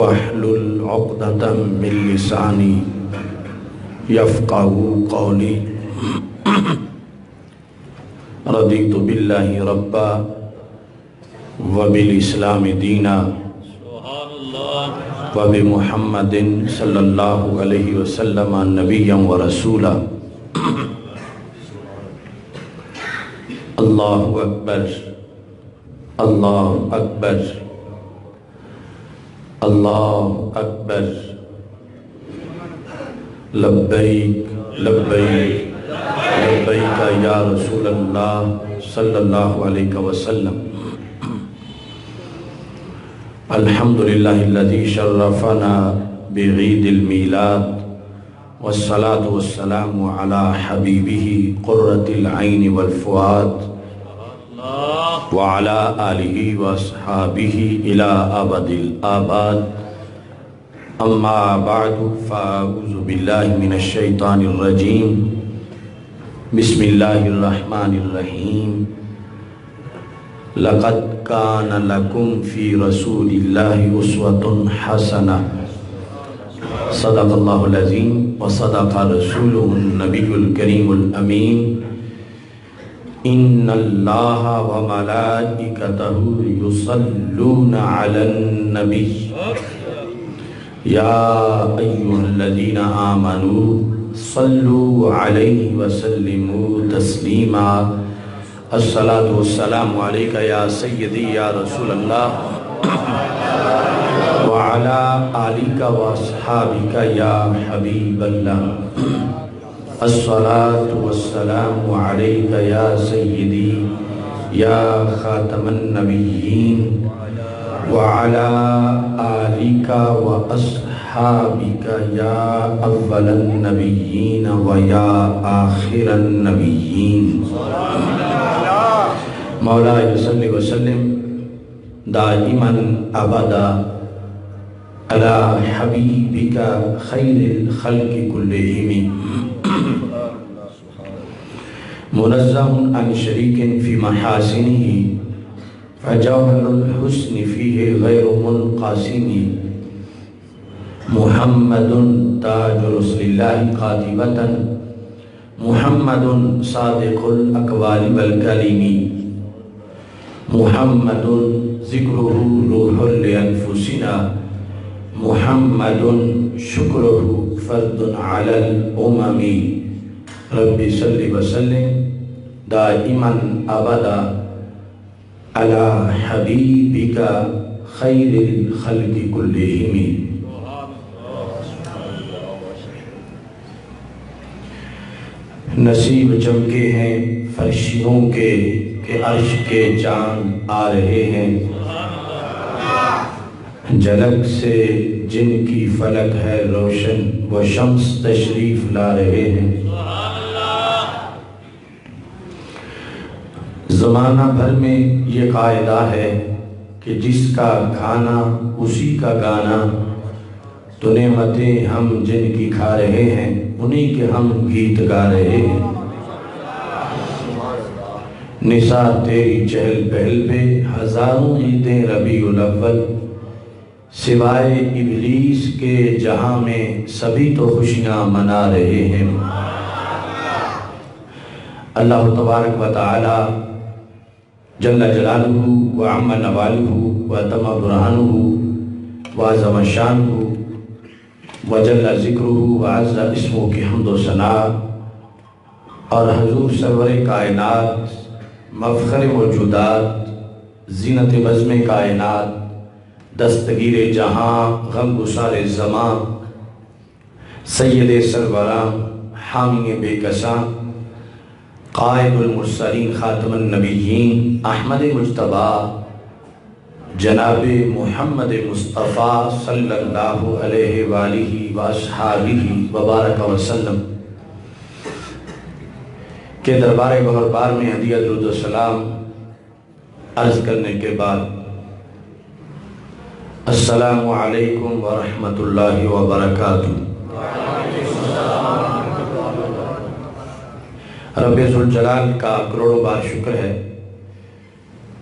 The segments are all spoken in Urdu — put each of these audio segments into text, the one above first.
واحلل عقدة من لساني يفقهوا قولي رضيت بالله ربا وبالإسلام دينا وبمحمد صلى الله عليه وسلم نبيا ورسولا الله أكبر الله أكبر اللہ اکبر لبیک لبیک لبیک یا رسول اللہ صلی اللہ علیہ وسلم الحمدللہ الذی شرفنا بعید المیلاد والصلاة والسلام علی حبیبہ قرۃ العین والفؤاد وعلى آلہ واصحابہ الى ابد الآباد اما بعد فاعوذ باللہ من الشیطان الرجیم بسم اللہ الرحمن الرحیم لقد کان لکم فی رسول اللہ اسوۃ حسنہ صدق اللہ العظیم وصدق رسولہ النبی الکریم الامین ان اللہ وملائکتہ یصلون علی النبی یا ایہا الذین آمنوا صلوا علیہ وسلموا تسلیما الصلاة والسلام علیک یا سیدی یا رسول اللہ وعلی آلک واصحابک یا حبیب اللہ الصلاة والسلام علیک یا سیدی یا خاتم النبیین وعلی آلک واصحابک یا اول النبیین ویا آخر النبیین مولا صلی وسلم دائما ابدا علی حبیبک خیر الخلق کلہم منزہ عن شریک فی محاسنہ فجوہر الحسن فیہ غیر منقاسم محمد تاج رسول اللہ قاطبتا محمد صادق الاقوال والکلم محمد ذکرہ روح لانفسنا محمد شکرہ فرد علی الامم رب صلی وسلم دائما ابدا علی حبیبک خیر الخلق کلہم نصیب چمکے ہیں فرشتوں کے کہ عرش کے چاند آ رہے ہیں جھلک سے جن کی فلک ہے روشن وہ شمس تشریف لا رہے ہیں زمانہ بھر میں یہ قاعدہ ہے کہ جس کا کھانا اسی کا گانا تو نعمتیں ہم جن کی کھا رہے ہیں انہی کے ہم گیت گا رہے ہیں نثار تیری چہل پہل پہ ہزاروں عیدیں ربیع الاول سوائے ابلیس کے جہاں میں سبھی تو خوشیاں منا رہے ہیں اللہ تبارک و تعالی جل جلالہ وعم نوالہ وتم برہانہ وعظم شانہ وجل ذکرہ وعز اسمہ کی حمد و ثناء اور حضور سرور کائنات مفخر موجودات زینت بزم کائنات دستگیر جہاں غم گسار زمان سید سروراں حامی بے کساں قائد المرسلین خاتم النبیین احمد مجتبی جناب محمد مصطفیٰ صلی اللہ علیہ وآلہ وآصحابہ وبارک وسلم کے دربار بہربار میں ہدیہ درود و سلام عرض کرنے کے بعد السلام علیکم ورحمۃ اللہ وبرکاتہ رب ذوالجلال کا کروڑوں بار شکر ہے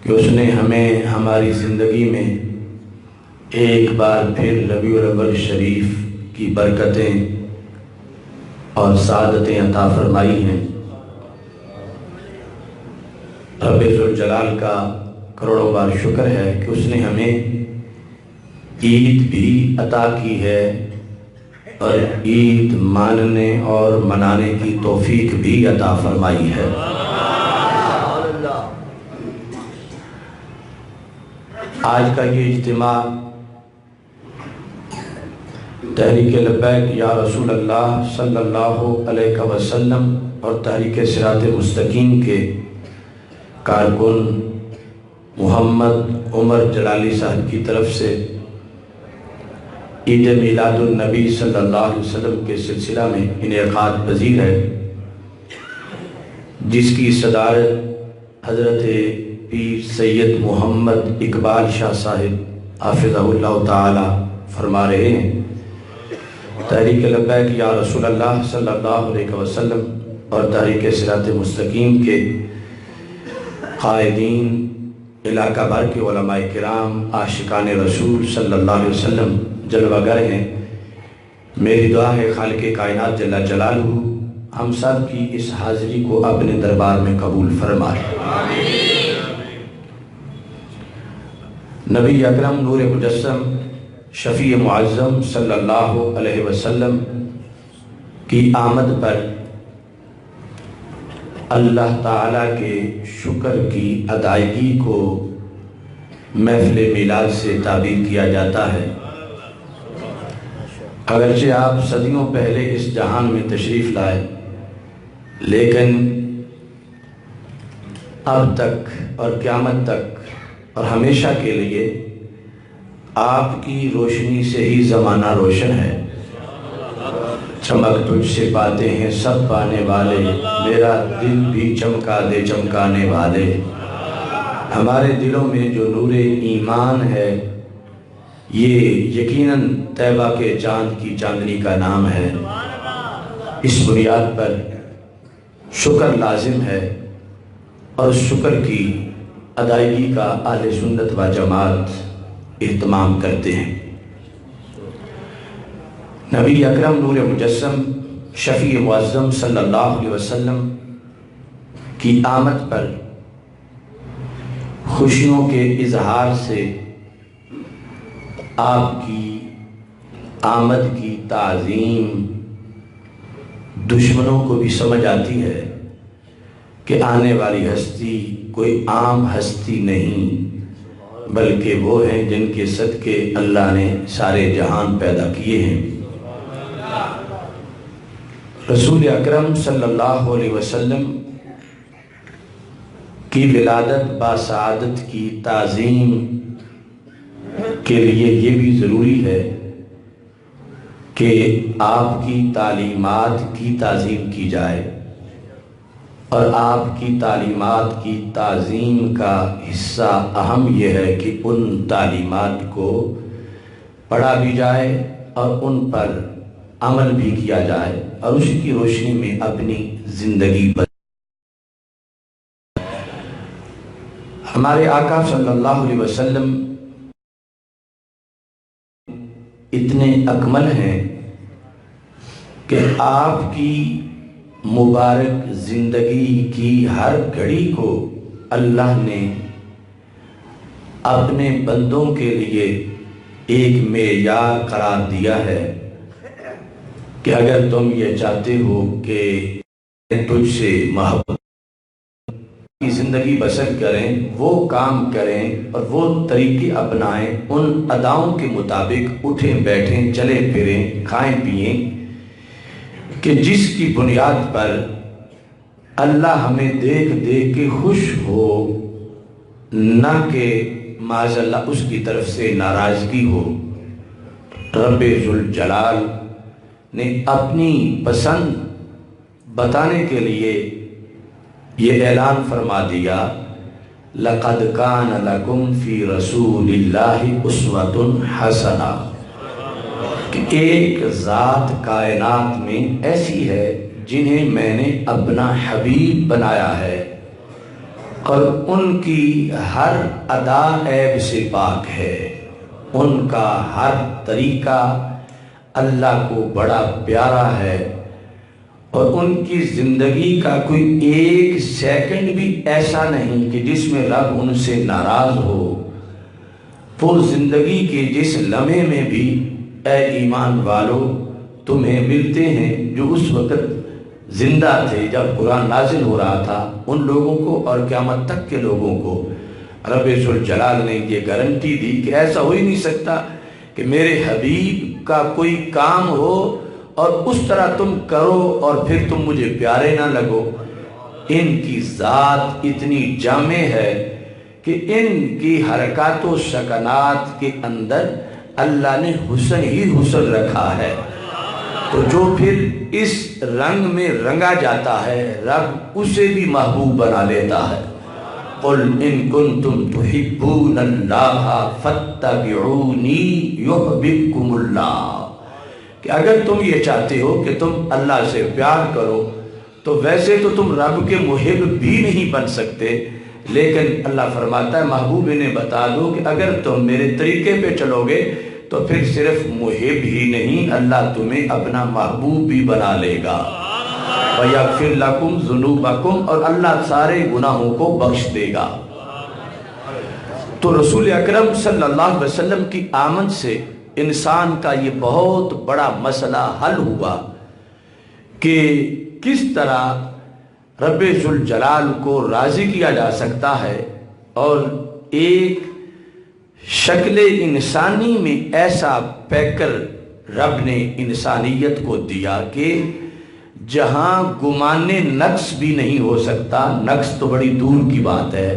کہ اس نے ہمیں ہماری زندگی میں ایک بار پھر ربیع الاول شریف کی برکتیں اور سعادتیں عطا فرمائی ہیں۔ رب ذوالجلال کا کروڑوں بار شکر ہے کہ اس نے ہمیں عید بھی عطا کی ہے اور عید ماننے اور منانے کی توفیق بھی عطا فرمائی ہے۔ آج کا یہ اجتماع تحریک لبیک یا رسول اللہ صلی اللہ علیہ وسلم اور تحریک صراط مستقیم کے کارکن محمد عمر جلالی صاحب کی طرف سے عید میلاد النبی صلی اللہ علیہ وسلم کے سلسلہ میں انعقاد پذیر ہے، جس کی صدارت حضرت پیر سید محمد اقبال شاہ صاحب حافظہ اللہ تعالی فرما رہے ہیں۔ تحریک لبیک یا رسول اللہ صلی اللہ علیہ وسلم اور تحریک صراط مستقیم کے قائدین، علاقہ بھر کے علماء کرام، عاشقان رسول صلی اللہ علیہ وسلم جلوہ گر ہیں۔ میری دعا ہے خالق کائنات جل جلالہ ہم سب کی اس حاضری کو اپنے دربار میں قبول فرمائے۔ نبی اکرم نور مجسم شفیع معظم صلی اللہ علیہ وسلم کی آمد پر اللہ تعالیٰ کے شکر کی ادائیگی کو محفل میلاد سے تعبیر کیا جاتا ہے۔ اگرچہ آپ صدیوں پہلے اس جہان میں تشریف لائے، لیکن اب تک اور قیامت تک اور ہمیشہ کے لیے آپ کی روشنی سے ہی زمانہ روشن ہے۔ چمک تجھ سے پاتے ہیں سب پانے والے، میرا دل بھی چمکا دے چمکانے والے۔ ہمارے دلوں میں جو نور ایمان ہے، یہ یقیناً طیبہ کے چاند کی چاندنی کا نام ہے۔ اس بنیاد پر شکر لازم ہے اور اس شکر کی ادائیگی کا اہل سنت و جماعت اہتمام کرتے ہیں۔ نبی اکرم نور مجسم شفیع معظم صلی اللہ علیہ وسلم کی آمد پر خوشیوں کے اظہار سے آپ کی آمد کی تعظیم دشمنوں کو بھی سمجھ آتی ہے کہ آنے والی ہستی کوئی عام ہستی نہیں، بلکہ وہ ہیں جن کے صدقے اللہ نے سارے جہان پیدا کیے ہیں۔ رسول اکرم صلی اللہ علیہ وسلم کی ولادت باسعادت کی تعظیم کے لیے یہ بھی ضروری ہے کہ آپ کی تعلیمات کی تعظیم کی جائے، اور آپ کی تعلیمات کی تعظیم کا حصہ اہم یہ ہے کہ ان تعلیمات کو پڑھا بھی جائے اور ان پر عمل بھی کیا جائے اور اسی کی روشنی میں اپنی زندگی ہمارے آقا صلی اللہ علیہ وسلم اتنے اکمل ہیں کہ آپ کی مبارک زندگی کی ہر گھڑی کو اللہ نے اپنے بندوں کے لیے ایک معیار قرار دیا ہے کہ اگر تم یہ چاہتے ہو کہ تجھ سے محبت کی زندگی بسر کریں، وہ کام کریں اور وہ طریقے اپنائیں، ان اداؤں کے مطابق اٹھیں بیٹھیں چلیں پھریں کھائیں پئیں کہ جس کی بنیاد پر اللہ ہمیں دیکھ دیکھ کے خوش ہو، نہ کہ معاذ اللہ اس کی طرف سے ناراضگی ہو۔ رب ذوالجلال نے اپنی پسند بتانے کے لیے یہ اعلان فرما دیا، لَقَدْ كَانَ لَكُمْ فِي رَسُولِ اللَّهِ أُسْوَةٌ حَسَنَةٌ، کہ ایک ذات کائنات میں ایسی ہے جنہیں میں نے اپنا حبیب بنایا ہے اور ان کی ہر ادا عیب سے پاک ہے۔ ان کا ہر طریقہ اللہ کو بڑا پیارا ہے، اور ان کی زندگی کا کوئی ایک سیکنڈ بھی ایسا نہیں کہ جس میں رب ان سے ناراض ہو۔ وہ زندگی کے جس لمحے میں بھی اے ایمان والو تمہیں ملتے ہیں جو اس وقت زندہ تھے جب قرآن نازل ہو رہا تھا، ان لوگوں کو اور قیامت تک کے لوگوں کو رب ذوالجلال نے یہ گارنٹی دی کہ ایسا ہو ہی نہیں سکتا کہ میرے حبیب کا کوئی کام ہو اور اس طرح تم کرو اور پھر تم مجھے پیارے نہ لگو۔ ان کی ذات اتنی جامع ہے کہ ان کی حرکات و سکنات کے اندر اللہ نے حسن ہی حسن رکھا ہے، تو جو پھر اس رنگ میں رنگا جاتا ہے رب اسے بھی محبوب بنا لیتا ہے۔ قُلْ إِن كُنْتُمْ تُحِبُّونَ اللَّهَ فَاتَّبِعُونِي يُحْبِبْكُمُ اللَّهُ، کہ اگر تم یہ چاہتے ہو کہ تم اللہ سے پیار کرو تو ویسے تو تم رب کے محب بھی نہیں بن سکتے، لیکن اللہ فرماتا ہے محبوب انہیں بتا دو کہ اگر تم میرے طریقے پہ چلو گے تو پھر صرف محب ہی نہیں، اللہ تمہیں اپنا محبوب بھی بنا لے گا۔ وَيَغْفِرْ لَكُمْ ذُنُوبَكُمْ، اور اللہ سارے گناہوں کو بخش دے گا۔ تو رسول اکرم صلی اللہ علیہ وسلم کی آمد سے انسان کا یہ بہت بڑا مسئلہ حل ہوا کہ کس طرح رب ذوالجلال کو راضی کیا جا سکتا ہے، اور ایک شکل انسانی میں ایسا پیکر رب نے انسانیت کو دیا کہ جہاں گمان نقص بھی نہیں ہو سکتا، نقص تو بڑی دور کی بات ہے،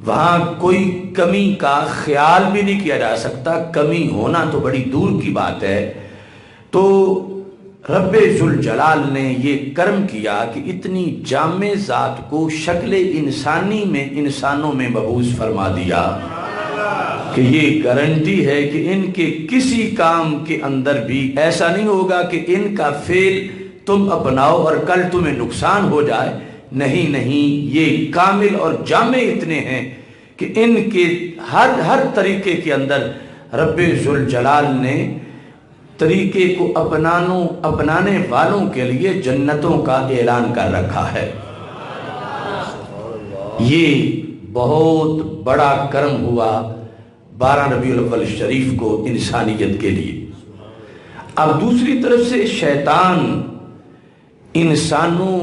وہاں کوئی کمی کا خیال بھی نہیں کیا جا سکتا، کمی ہونا تو بڑی دور کی بات ہے۔ تو رب ذوالجلال نے یہ کرم کیا کہ اتنی جامع ذات کو شکل انسانی میں انسانوں میں مبعوث فرما دیا کہ یہ گارنٹی ہے کہ ان کے کسی کام کے اندر بھی ایسا نہیں ہوگا کہ ان کا فعل تم اپناؤ اور کل تمہیں نقصان ہو جائے، نہیں نہیں، یہ کامل اور جامع اتنے ہیں کہ ان کے ہر طریقے کے اندر رب ذوالجلال نے طریقے کو اپنانے والوں کے لیے جنتوں کا اعلان کر رکھا ہے۔ یہ بہت بڑا کرم ہوا 12 ربیع الاول شریف کو انسانیت کے لیے۔ اب دوسری طرف سے شیطان انسانوں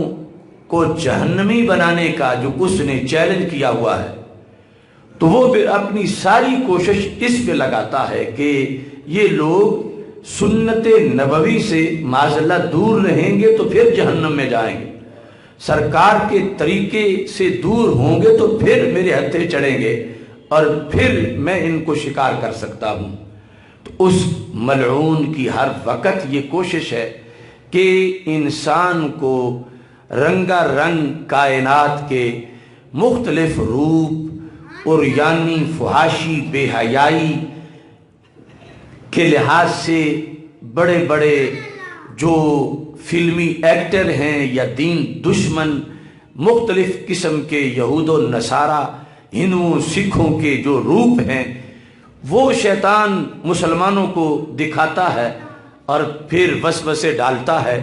کو جہنمی بنانے کا جو اس نے چیلنج کیا ہوا ہے، تو وہ پھر اپنی ساری کوشش اس پہ لگاتا ہے کہ یہ لوگ سنت نبوی سے معذلہ دور رہیں گے تو پھر جہنم میں جائیں گے، سرکار کے طریقے سے دور ہوں گے تو پھر میرے ہتھے چڑھیں گے اور پھر میں ان کو شکار کر سکتا ہوں۔ تو اس ملعون کی ہر وقت یہ کوشش ہے کہ انسان کو رنگا رنگ کائنات کے مختلف روپ اور یعنی فحاشی بے حیائی کے لحاظ سے بڑے بڑے جو فلمی ایکٹر ہیں یا دین دشمن مختلف قسم کے یہود و نصارہ ہندوؤں سکھوں کے جو روپ ہیں وہ شیطان مسلمانوں کو دکھاتا ہے اور پھر وسوسے ڈالتا ہے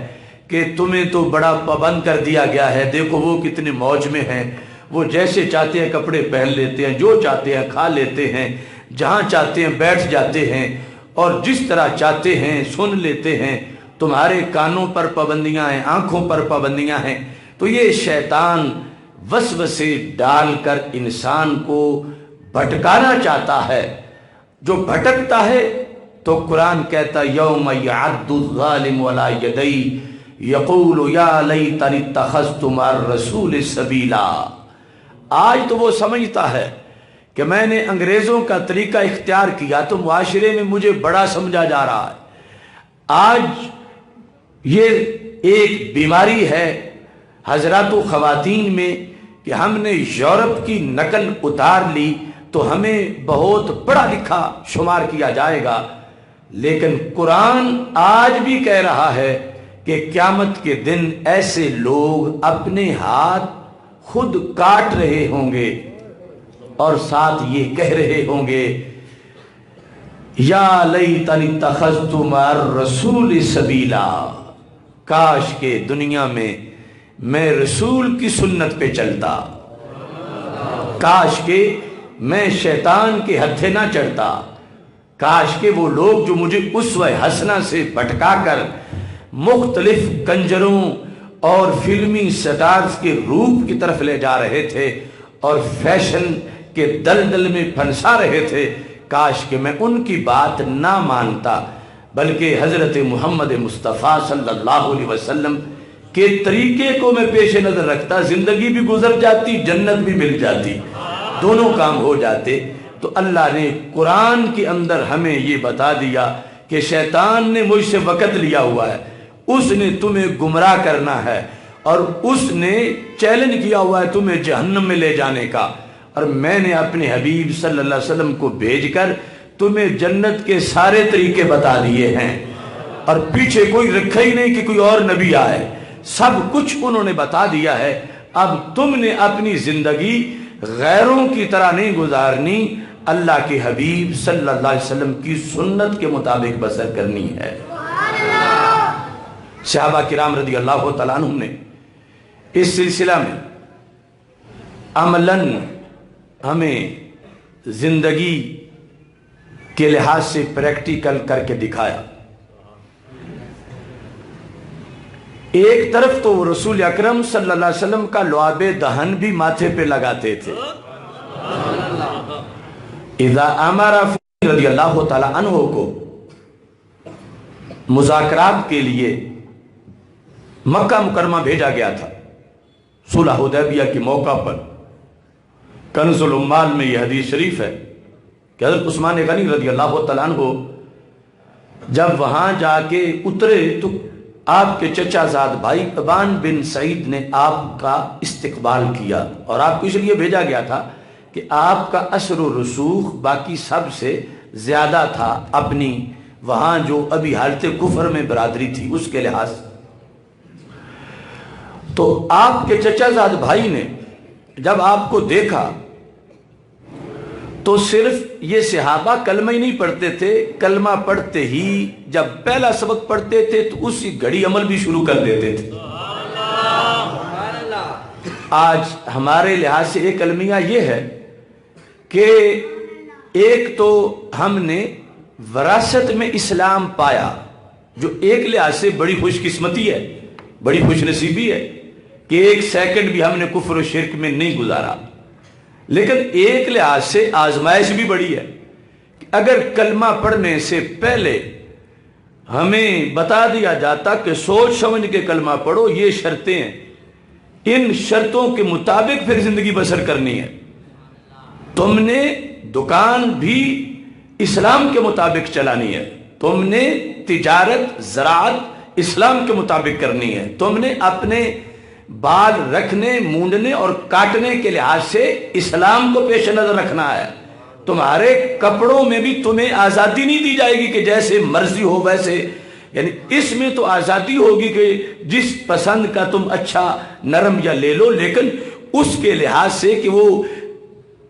کہ تمہیں تو بڑا پابند کر دیا گیا ہے، دیکھو وہ کتنے موج میں ہیں، وہ جیسے چاہتے ہیں کپڑے پہن لیتے ہیں، جو چاہتے ہیں کھا لیتے ہیں، جہاں چاہتے ہیں بیٹھ جاتے ہیں اور جس طرح چاہتے ہیں سن لیتے ہیں، تمہارے کانوں پر پابندیاں ہیں، آنکھوں پر پابندیاں ہیں۔ تو یہ شیطان وسوسے ڈال کر انسان کو بھٹکانا چاہتا ہے۔ جو بھٹکتا ہے تو قرآن کہتا یوم یعد الظالم علی یدی یقول یا لیتنی اتخذت مع الرسول سبیلا۔ آج تو وہ سمجھتا ہے کہ میں نے انگریزوں کا طریقہ اختیار کیا تو معاشرے میں مجھے بڑا سمجھا جا رہا ہے۔ آج یہ ایک بیماری ہے حضرات و خواتین میں کہ ہم نے یورپ کی نقل اتار لی تو ہمیں بہت پڑھا لکھا شمار کیا جائے گا، لیکن قرآن آج بھی کہہ رہا ہے کہ قیامت کے دن ایسے لوگ اپنے ہاتھ خود کاٹ رہے ہوں گے اور ساتھ یہ کہہ رہے ہوں گے یا لیتنی اتخذت مع الرسول سبیلا، کاش کہ دنیا میں رسول کی سنت پہ چلتا، کاش کہ میں شیطان کے ہتھے نہ چڑھتا، کاش کہ وہ لوگ جو مجھے اسوہ حسنہ سے بھٹکا کر مختلف کنجروں اور فلمی سٹارز کے روپ کی طرف لے جا رہے تھے اور فیشن کے دلدل میں پھنسا رہے تھے، کاش کہ میں ان کی بات نہ مانتا، بلکہ حضرت محمد مصطفیٰ صلی اللہ علیہ وسلم کے طریقے کو میں پیش نظر رکھتا، زندگی بھی گزر جاتی، جنت بھی مل جاتی، دونوں کام ہو جاتے۔ تو اللہ نے قرآن کے اندر ہمیں یہ بتا دیا کہ شیطان نے مجھ سے وقت لیا ہوا ہے، اس نے تمہیں گمراہ کرنا ہے اور اس نے چیلنج کیا ہوا ہے تمہیں جہنم میں لے جانے کا، اور میں نے اپنے حبیب صلی اللہ علیہ وسلم کو بھیج کر تمہیں جنت کے سارے طریقے بتا دیے ہیں، اور پیچھے کوئی رکھا ہی نہیں کہ کوئی اور نبی آئے، سب کچھ انہوں نے بتا دیا ہے۔ اب تم نے اپنی زندگی غیروں کی طرح نہیں گزارنی، اللہ کے حبیب صلی اللہ علیہ وسلم کی سنت کے مطابق بسر کرنی ہے۔ صحابہ کرام رضی اللہ تعالیٰ عنہم نے اس سلسلہ میں عملاً ہمیں زندگی کے لحاظ سے پریکٹیکل کر کے دکھایا۔ ایک طرف تو رسول اکرم صلی اللہ علیہ وسلم کا لعاب دہن بھی ماتھے پہ لگاتے تھے۔ اذا امر رضی اللہ تعالیٰ عنہ کو مذاکرات کے لیے مکہ مکرمہ بھیجا گیا تھا، صلح حدیبیہ کے موقع پر، کنز العمال میں یہ حدیث شریف ہے کہ حضرت عثمان غنی رضی اللہ تعالیٰ عنہ جب وہاں جا کے اترے تو آپ کے چچا زاد بھائی ابان بن سعید نے آپ کا استقبال کیا، اور آپ کو اس لیے بھیجا گیا تھا کہ آپ کا اثر و رسوخ باقی سب سے زیادہ تھا اپنی وہاں جو ابھی حالت کفر میں برادری تھی اس کے لحاظ۔ تو آپ کے چچا زاد بھائی نے جب آپ کو دیکھا تو صرف یہ صحابہ کلمہ ہی نہیں پڑھتے تھے، کلمہ پڑھتے ہی جب پہلا سبق پڑھتے تھے تو اسی گھڑی عمل بھی شروع کر دیتے تھے۔ آج ہمارے لحاظ سے ایک المیہ یہ ہے کہ ایک تو ہم نے وراثت میں اسلام پایا، جو ایک لحاظ سے بڑی خوش قسمتی ہے، بڑی خوش نصیبی ہے کہ ایک سیکنڈ بھی ہم نے کفر و شرک میں نہیں گزارا، لیکن ایک لحاظ سے آزمائش بھی بڑی ہے کہ اگر کلمہ پڑھنے سے پہلے ہمیں بتا دیا جاتا کہ سوچ سمجھ کے کلمہ پڑھو، یہ شرطیں ہیں، ان شرطوں کے مطابق پھر زندگی بسر کرنی ہے، تم نے دکان بھی اسلام کے مطابق چلانی ہے، تم نے تجارت زراعت اسلام کے مطابق کرنی ہے، تم نے اپنے بال رکھنے مونڈنے اور کاٹنے کے لحاظ سے اسلام کو پیش نظر رکھنا ہے، تمہارے کپڑوں میں بھی تمہیں آزادی نہیں دی جائے گی کہ جیسے مرضی ہو ویسے، یعنی اس میں تو آزادی ہوگی کہ جس پسند کا تم اچھا نرم یا لے لو، لیکن اس کے لحاظ سے کہ وہ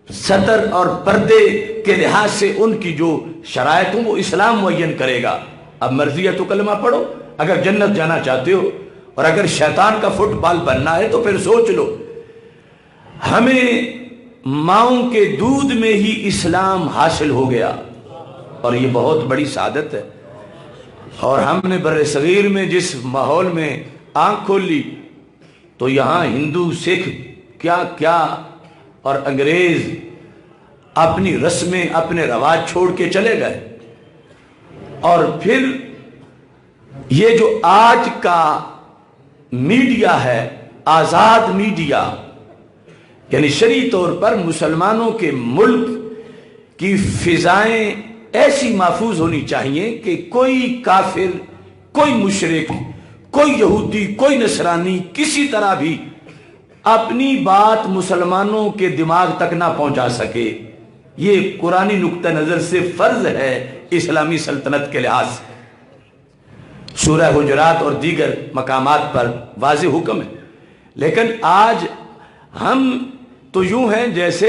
سطر اور پردے کے لحاظ سے ان کی جو شرائط ہوں وہ اسلام معین کرے گا۔ اب مرضی ہے تو کلمہ پڑھو اگر جنت جانا چاہتے ہو، اور اگر شیطان کا فٹ بال بننا ہے تو پھر سوچ لو۔ ہمیں ماؤں کے دودھ میں ہی اسلام حاصل ہو گیا، اور یہ بہت بڑی سعادت ہے، اور ہم نے بر صغیر میں جس ماحول میں آنکھ کھول لی تو یہاں ہندو سکھ کیا کیا اور انگریز اپنی رسمیں اپنے رواج چھوڑ کے چلے گئے، اور پھر یہ جو آج کا میڈیا ہے، آزاد میڈیا، یعنی شرعی طور پر مسلمانوں کے ملک کی فضائیں ایسی محفوظ ہونی چاہیے کہ کوئی کافر، کوئی مشرک، کوئی یہودی، کوئی نصرانی کسی طرح بھی اپنی بات مسلمانوں کے دماغ تک نہ پہنچا سکے۔ یہ قرآنی نقطہ نظر سے فرض ہے اسلامی سلطنت کے لحاظ سے، سورہ حجرات اور دیگر مقامات پر واضح حکم ہے، لیکن آج ہم تو یوں ہیں جیسے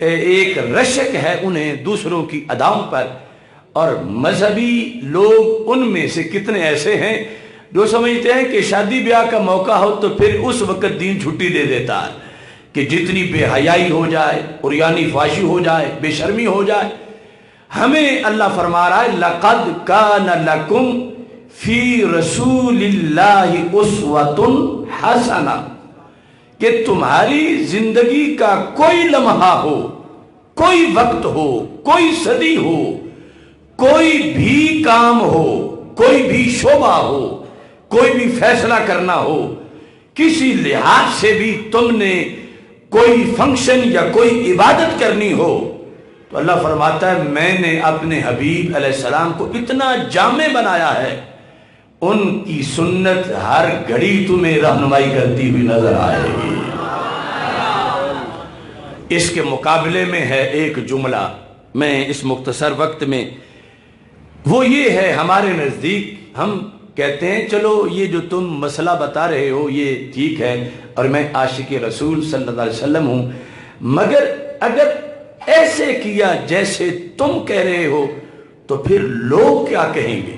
ایک رشک ہے انہیں دوسروں کی اداؤں پر، اور مذہبی لوگ ان میں سے کتنے ایسے ہیں جو سمجھتے ہیں کہ شادی بیاہ کا موقع ہو تو پھر اس وقت دین چھٹی دے دیتا ہے کہ جتنی بے حیائی ہو جائے، عریانی فاشی ہو جائے، بے شرمی ہو جائے۔ ہمیں اللہ فرما رہا ہے لَقَدْ كَانَ لَكُمْ فِي رَسُولِ اللَّهِ أُسْوَةٌ حَسَنَةٌ، کہ تمہاری زندگی کا کوئی لمحہ ہو، کوئی وقت ہو، کوئی صدی ہو، کوئی بھی کام ہو، کوئی بھی شعبہ ہو، کوئی بھی فیصلہ کرنا ہو، کسی لحاظ سے بھی تم نے کوئی فنکشن یا کوئی عبادت کرنی ہو، تو اللہ فرماتا ہے میں نے اپنے حبیب علیہ السلام کو اتنا جامع بنایا ہے، ان کی سنت ہر گھڑی تمہیں رہنمائی کرتی ہوئی نظر آئے گی۔ اس کے مقابلے میں ہے ایک جملہ، میں اس مختصر وقت میں، وہ یہ ہے ہمارے نزدیک، ہم کہتے ہیں چلو یہ جو تم مسئلہ بتا رہے ہو یہ ٹھیک ہے اور میں عاشق رسول صلی اللہ علیہ وسلم ہوں، مگر اگر ایسے کیا جیسے تم کہہ رہے ہو تو پھر لوگ کیا کہیں گے؟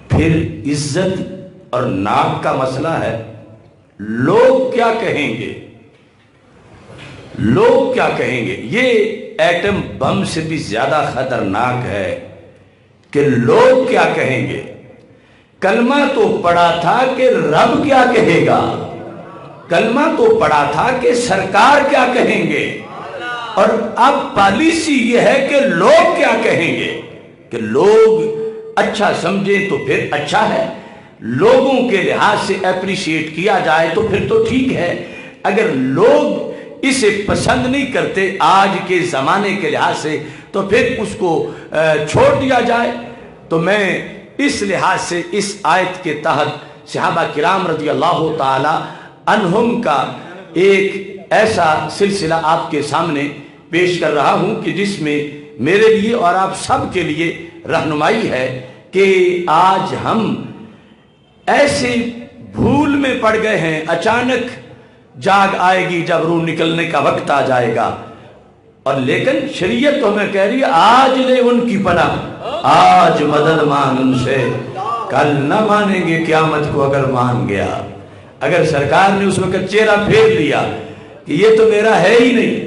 پھر عزت اور ناک کا مسئلہ ہے، لوگ کیا کہیں گے؟ لوگ کیا کہیں گے؟ یہ ایٹم بم سے بھی زیادہ خطرناک ہے کہ لوگ کیا کہیں گے۔ کلمہ تو پڑھا تھا کہ رب کیا کہے گا، کلمہ تو پڑھا تھا کہ سرکار کیا کہیں گے، اور اب پالیسی یہ ہے کہ لوگ کیا کہیں گے، کہ لوگ اچھا سمجھیں تو پھر اچھا ہے، لوگوں کے لحاظ سے اپریشیٹ کیا جائے تو پھر تو ٹھیک ہے، اگر لوگ اسے پسند نہیں کرتے آج کے زمانے کے لحاظ سے تو پھر اس کو چھوڑ دیا جائے۔ تو میں اس لحاظ سے اس آیت کے تحت صحابہ کرام رضی اللہ تعالی عنہم کا ایک ایسا سلسلہ آپ کے سامنے پیش کر رہا ہوں کہ جس میں میرے لیے اور آپ سب کے لیے رہنمائی ہے کہ آج ہم ایسے بھول میں پڑ گئے ہیں، اچانک جاگ آئے گی جب روح نکلنے کا وقت آ جائے گا، اور لیکن شریعت تو ہمیں کہہ رہی ہے آج لے ان کی پناہ، آج مدد مانگ ان سے، کل نہ مانیں گے قیامت کو اگر مان گیا۔ اگر سرکار نے اس وقت چہرہ پھیر لیا کہ یہ تو میرا ہے ہی نہیں،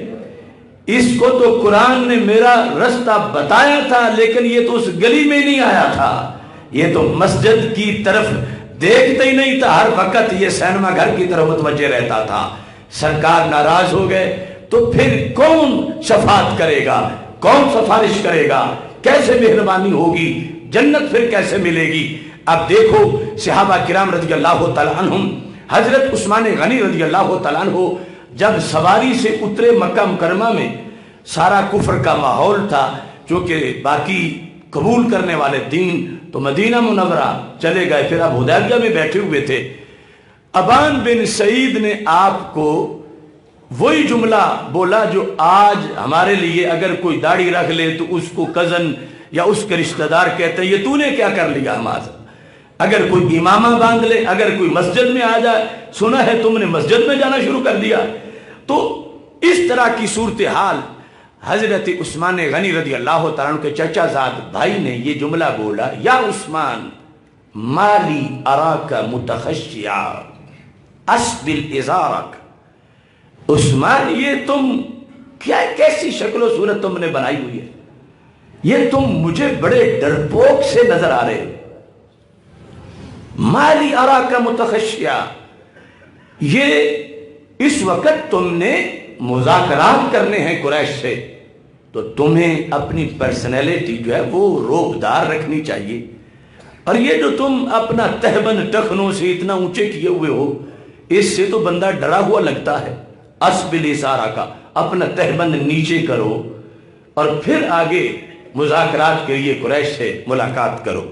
اس کو تو قرآن نے میرا رستہ بتایا تھا لیکن یہ تو اس گلی میں نہیں آیا تھا، یہ تو مسجد کی طرف دیکھتا ہی نہیں تھا، ہر وقت یہ سینما گھر کی طرف متوجہ رہتا تھا، سرکار ناراض ہو گئے تو پھر کون شفاعت کرے گا، کون سفارش کرے گا، کیسے مہربانی ہوگی، جنت پھر کیسے ملے گی؟ اب دیکھو صحابہ کرام رضی اللہ تعالیٰ عنہم، حضرت عثمان غنی رضی اللہ تعالیٰ عنہ جب سواری سے اترے مکہ مکرمہ میں، سارا کفر کا ماحول تھا، چونکہ باقی قبول کرنے والے دین تو مدینہ منورہ چلے گئے، پھر اب حدیبیہ میں بیٹھے ہوئے تھے۔ ابان بن سعید نے آپ کو وہی جملہ بولا جو آج ہمارے لیے اگر کوئی داڑھی رکھ لے تو اس کو کزن یا اس کے رشتہ دار کہتے ہیں یہ تو نے کیا کر لیا ہمارا، اگر کوئی امامہ باندھ لے، اگر کوئی مسجد میں آ جائے سنا ہے تم نے مسجد میں جانا شروع کر دیا۔ تو اس طرح کی صورتحال حضرت عثمان غنی رضی اللہ تعالیٰ عنہ کے چچا زاد بھائی نے یہ جملہ بولا، یا عثمان مالی اراک متخشیا اسبل ازارک، عثمان یہ تم کیا کیسی شکل و صورت تم نے بنائی ہوئی ہے، یہ تم مجھے بڑے ڈرپوک سے نظر آ رہے ہو، مالی اراک متخشیا، یہ اس وقت تم نے مذاکرات کرنے ہیں قریش سے تو تمہیں اپنی پرسنالٹی جو ہے وہ روبدار رکھنی چاہیے، اور یہ جو تم اپنا تہبند ٹخنوں سے اتنا اونچے کیے ہوئے ہو اس سے تو بندہ ڈرا ہوا لگتا ہے۔ اسبل ازارا کا، اپنا تہبند نیچے کرو اور پھر آگے مذاکرات کے لیے قریش سے ملاقات کرو۔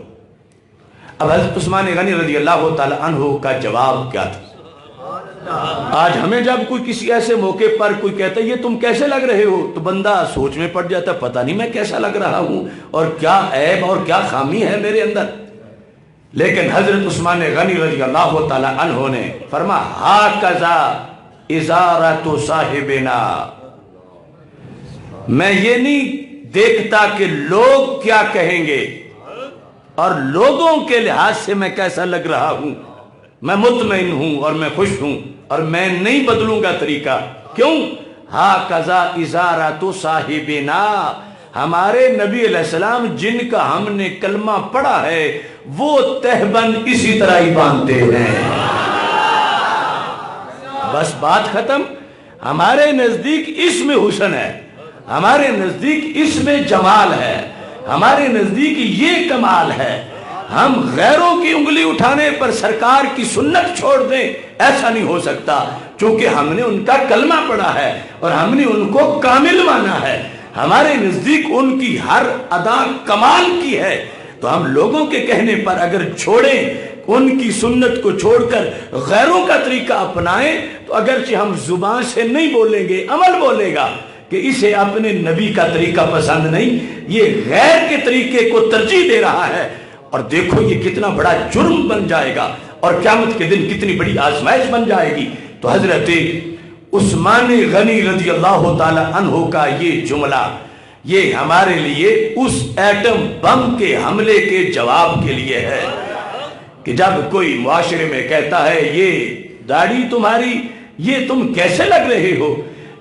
اب حضرت عثمان غنی رضی اللہ تعالی عنہ کا جواب کیا تھا؟ آج ہمیں جب کوئی کسی ایسے موقع پر کوئی کہتا ہے یہ تم کیسے لگ رہے ہو تو بندہ سوچ میں پڑ جاتا ہے پتہ نہیں میں کیسا لگ رہا ہوں اور کیا عیب اور کیا خامی ہے میرے اندر، لیکن حضرت عثمان غنی رضی اللہ تعالی عنہ نے فرمایا ہاکذا ازارۃ صاحبنا، میں یہ نہیں دیکھتا کہ لوگ کیا کہیں گے اور لوگوں کے لحاظ سے میں کیسا لگ رہا ہوں، میں مطمئن ہوں اور میں خوش ہوں اور میں نہیں بدلوں گا طریقہ. کیوں؟ ہاکذا ازارۃ صاحبنا، ہمارے نبی علیہ السلام جن کا ہم نے کلمہ پڑھا ہے وہ تہبند اسی طرح ہی باندھتے ہیں. بس بات ختم. ہمارے نزدیک اس میں حسن ہے، ہمارے نزدیک اس میں جمال ہے، ہمارے نزدیک یہ کمال ہے. ہم غیروں کی انگلی اٹھانے پر سرکار کی سنت چھوڑ دیں، ایسا نہیں ہو سکتا، چونکہ ہم نے ان کا کلمہ پڑھا ہے اور ہم نے ان کو کامل مانا ہے. ہمارے نزدیک ان کی ہر ادا کمال کی ہے. تو ہم لوگوں کے کہنے پر اگر چھوڑیں، ان کی سنت کو چھوڑ کر غیروں کا طریقہ اپنائیں، تو اگرچہ ہم زبان سے نہیں بولیں گے، عمل بولے گا کہ اسے اپنے نبی کا طریقہ پسند نہیں، یہ غیر کے طریقے کو ترجیح دے رہا ہے. اور دیکھو یہ کتنا بڑا جرم بن جائے گا اور قیامت کے دن کتنی بڑی آزمائش بن جائے گی. تو حضرت عثمان غنی رضی اللہ تعالی عنہ کا یہ جملہ، یہ ہمارے لیے اس ایٹم بم کے حملے کے جواب کے لیے ہے کہ جب کوئی معاشرے میں کہتا ہے یہ داڑھی تمہاری، یہ تم کیسے لگ رہے ہو،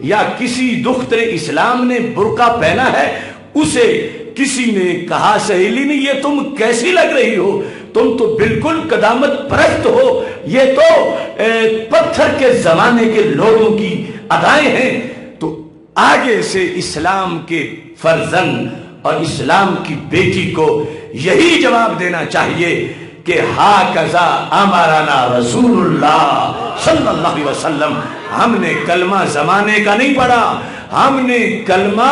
یا کسی دختر اسلام نے برقع پہنا ہے، اسے کسی نے کہا سہیلی نے یہ تم کیسی لگ رہی ہو، تم تو بالکل قدامت پرست ہو، یہ تو پتھر کے زمانے کے لوگوں کی ادائیں ہیں. تو آگے سے اسلام کے فرزند اور اسلام کی بیٹی کو یہی جواب دینا چاہیے کہ ہاکذا امرنا رسول اللہ صلی اللہ علیہ وسلم. ہم نے کلمہ زمانے کا نہیں پڑھا، ہم نے کلمہ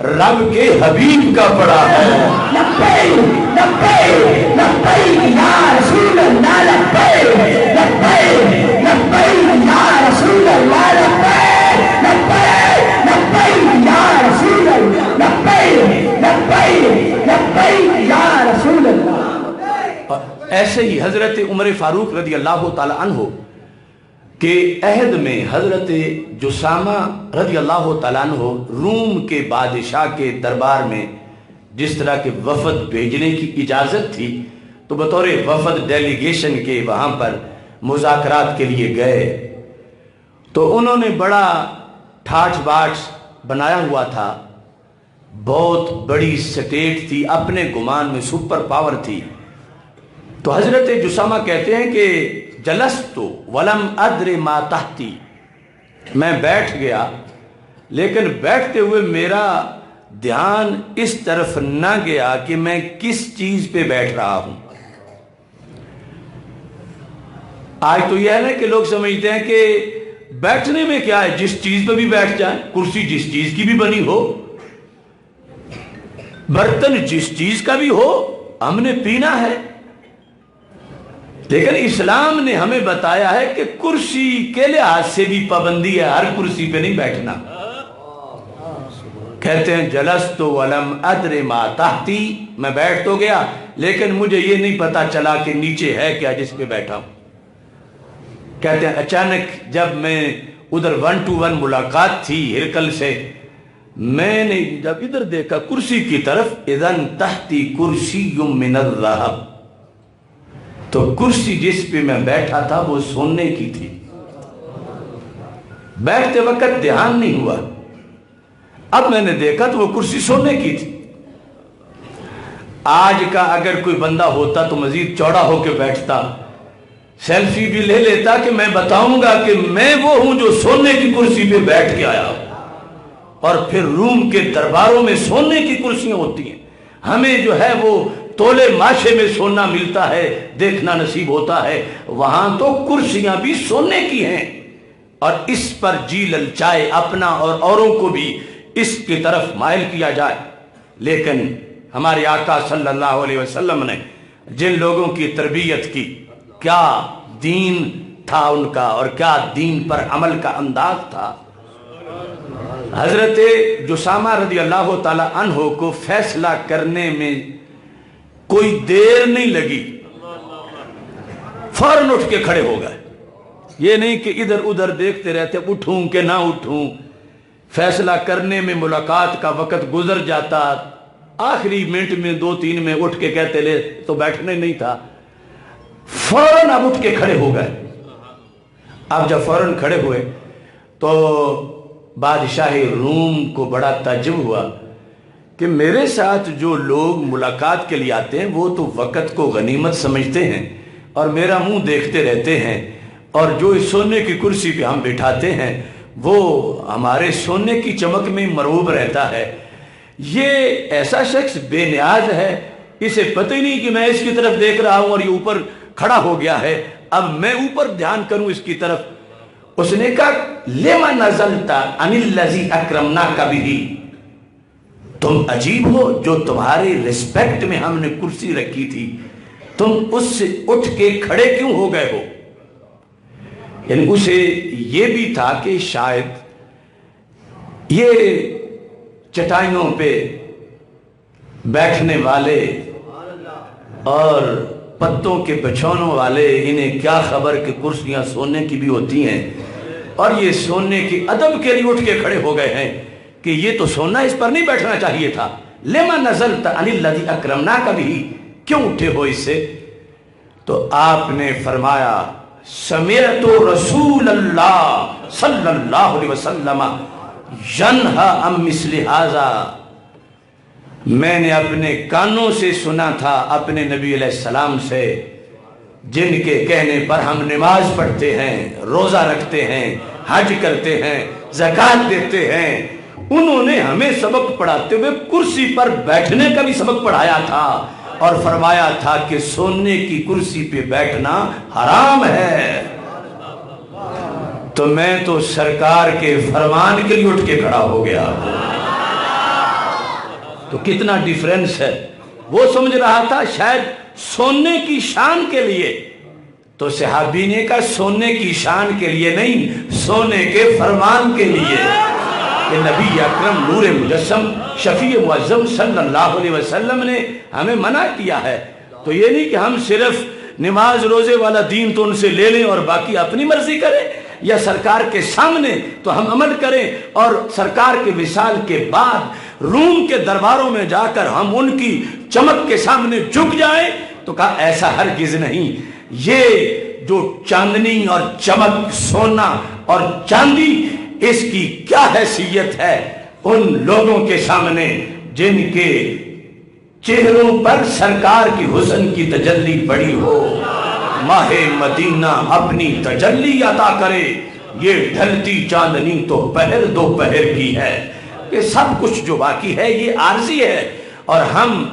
رب کے حبیب کا پڑھا ہے. لبیک لبیک لبیک یا رسول اللہ، لبیک لبیک لبیک یا رسول اللہ، لبیک لبیک لبیک یا رسول اللہ، لبیک لبیک لبیک یا رسول اللہ. ایسے ہی حضرت عمر فاروق رضی اللہ تعالی عنہ کے عہد میں حضرت جسامہ رضی اللہ تعالیٰ عنہ روم کے بادشاہ کے دربار میں جس طرح کے وفد بھیجنے کی اجازت تھی، تو بطور وفد ڈیلیگیشن کے وہاں پر مذاکرات کے لیے گئے. تو انہوں نے بڑا ٹھاٹھ باٹھ بنایا ہوا تھا، بہت بڑی سٹیٹ تھی، اپنے گمان میں سپر پاور تھی. تو حضرت جسامہ کہتے ہیں کہ جلستو ولم ادر ما تحتی، میں بیٹھ گیا لیکن بیٹھتے ہوئے میرا دھیان اس طرف نہ گیا کہ میں کس چیز پہ بیٹھ رہا ہوں. آج تو یہ ہے نا کہ لوگ سمجھتے ہیں کہ بیٹھنے میں کیا ہے، جس چیز پہ بھی بیٹھ جائیں، کرسی جس چیز کی بھی بنی ہو، برتن جس چیز کا بھی ہو، ہم نے پینا ہے. لیکن اسلام نے ہمیں بتایا ہے کہ کرسی کے لحاظ سے بھی پابندی ہے، ہر کرسی پہ نہیں بیٹھنا. کہتے ہیں جلستو ولم ادر ما تحتی، میں بیٹھ تو گیا لیکن مجھے یہ نہیں پتا چلا کہ نیچے ہے کیا جس پہ بیٹھا ہوں. کہتے ہیں اچانک جب میں ادھر 1 to 1 ملاقات تھی ہرکل سے، میں نے جب ادھر دیکھا کرسی کی طرف، اذن تحتی کرسی من الذهب، تو کرسی جس پہ میں بیٹھا تھا وہ سونے کی تھی. بیٹھتے وقت دھیان نہیں ہوا، اب میں نے دیکھا تو وہ کرسی سونے کی تھی. آج کا اگر کوئی بندہ ہوتا تو مزید چوڑا ہو کے بیٹھتا، سیلفی بھی لے لیتا کہ میں بتاؤں گا کہ میں وہ ہوں جو سونے کی کرسی پہ بیٹھ کے آیا. اور پھر روم کے درباروں میں سونے کی کرسیاں ہوتی ہیں، ہمیں جو ہے وہ تولے ماشے میں سونا ملتا ہے، دیکھنا نصیب ہوتا ہے. وہاں تو کرسیاں بھی سونے کی ہیں اور اس پر جی للچائے اپنا اور اوروں کو بھی اس کی طرف مائل کیا جائے. لیکن ہمارے آقا صلی اللہ علیہ وسلم نے جن لوگوں کی تربیت کی، کیا دین تھا ان کا اور کیا دین پر عمل کا انداز تھا. حضرت جسامہ رضی اللہ تعالی عنہ کو فیصلہ کرنے میں کوئی دیر نہیں لگی، فوراً اٹھ کے کھڑے ہو گئے. یہ نہیں کہ ادھر ادھر دیکھتے رہتے اٹھوں کہ نہ اٹھوں. فیصلہ کرنے میں ملاقات کا وقت گزر جاتا، آخری منٹ میں 2-3 میں اٹھ کے کہتے لے تو بیٹھنے نہیں تھا، فوراً اب اٹھ کے کھڑے ہو گئے۔ اب جب فوراً کھڑے ہوئے تو بادشاہ روم کو بڑا تعجب ہوا کہ میرے ساتھ جو لوگ ملاقات کے لیے آتے ہیں وہ تو وقت کو غنیمت سمجھتے ہیں اور میرا منہ دیکھتے رہتے ہیں، اور جو اس سونے کی کرسی پہ ہم بٹھاتے ہیں وہ ہمارے سونے کی چمک میں مرعوب رہتا ہے۔ یہ ایسا شخص بے نیاز ہے، اسے پتہ ہی نہیں کہ میں اس کی طرف دیکھ رہا ہوں اور یہ اوپر کھڑا ہو گیا ہے، اب میں اوپر دھیان کروں اس کی طرف۔ اس نے کہا لما نزلت عن الذی اکرمناک بہ، تم عجیب ہو، جو تمہارے ریسپیکٹ میں ہم نے کرسی رکھی تھی تم اس سے اٹھ کے کھڑے کیوں ہو گئے ہو؟ یعنی اسے یہ بھی تھا کہ شاید یہ چٹائیوں پہ بیٹھنے والے اور پتوں کے بچھونوں والے انہیں کیا خبر کہ کرسیاں سونے کی بھی ہوتی ہیں، اور یہ سونے کی ادب کے لیے اٹھ کے کھڑے ہو گئے ہیں کہ یہ تو سونا، اس پر نہیں بیٹھنا چاہیے تھا۔ لما نزلت عن الذی اکرمناک بہ، کیوں اٹھے ہو اس سے؟ تو آپ نے فرمایا سمعت رسول اللہ صلی اللہ علیہ وسلم ینہی عن مثل ھذا، میں نے اپنے کانوں سے سنا تھا اپنے نبی علیہ السلام سے، جن کے کہنے پر ہم نماز پڑھتے ہیں، روزہ رکھتے ہیں، حج کرتے ہیں، زکوٰۃ دیتے ہیں، انہوں نے ہمیں سبق پڑھاتے ہوئے کرسی پر بیٹھنے کا بھی سبق پڑھایا تھا اور فرمایا تھا کہ سونے کی کرسی پہ بیٹھنا حرام ہے۔ تو میں تو سرکار کے فرمان کے لیے اٹھ کے کھڑا ہو گیا۔ تو کتنا ڈیفرنس ہے۔ وہ سمجھ رہا تھا شاید سونے کی شان کے لیے، تو صحابی نے کہا سونے کی شان کے لیے نہیں، سونے کے فرمان کے لیے کہ نبی اکرم نور مجسم شفیع معظم صلی اللہ علیہ وسلم نے ہمیں منع کیا ہے۔ تو یہ نہیں کہ ہم صرف نماز روزے والا دین تو ان سے لے لیں اور باقی اپنی مرضی کریں، یا سرکار کے سامنے تو ہم عمل کریں اور سرکار کے وصال کے بعد روم کے درباروں میں جا کر ہم ان کی چمک کے سامنے جھک جائیں۔ تو کہا ایسا ہرگز نہیں، یہ جو چاندنی اور چمک، سونا اور چاندی، اس کی کیا حیثیت ہے ان لوگوں کے سامنے جن کے چہروں پر سرکار کی حسن کی تجلی پڑی ہو۔ ماہ مدینہ اپنی تجلی عطا کرے، یہ ڈھلتی چاندنی تو پہر دوپہر کی ہے۔ یہ سب کچھ جو باقی ہے یہ عارضی ہے، اور ہم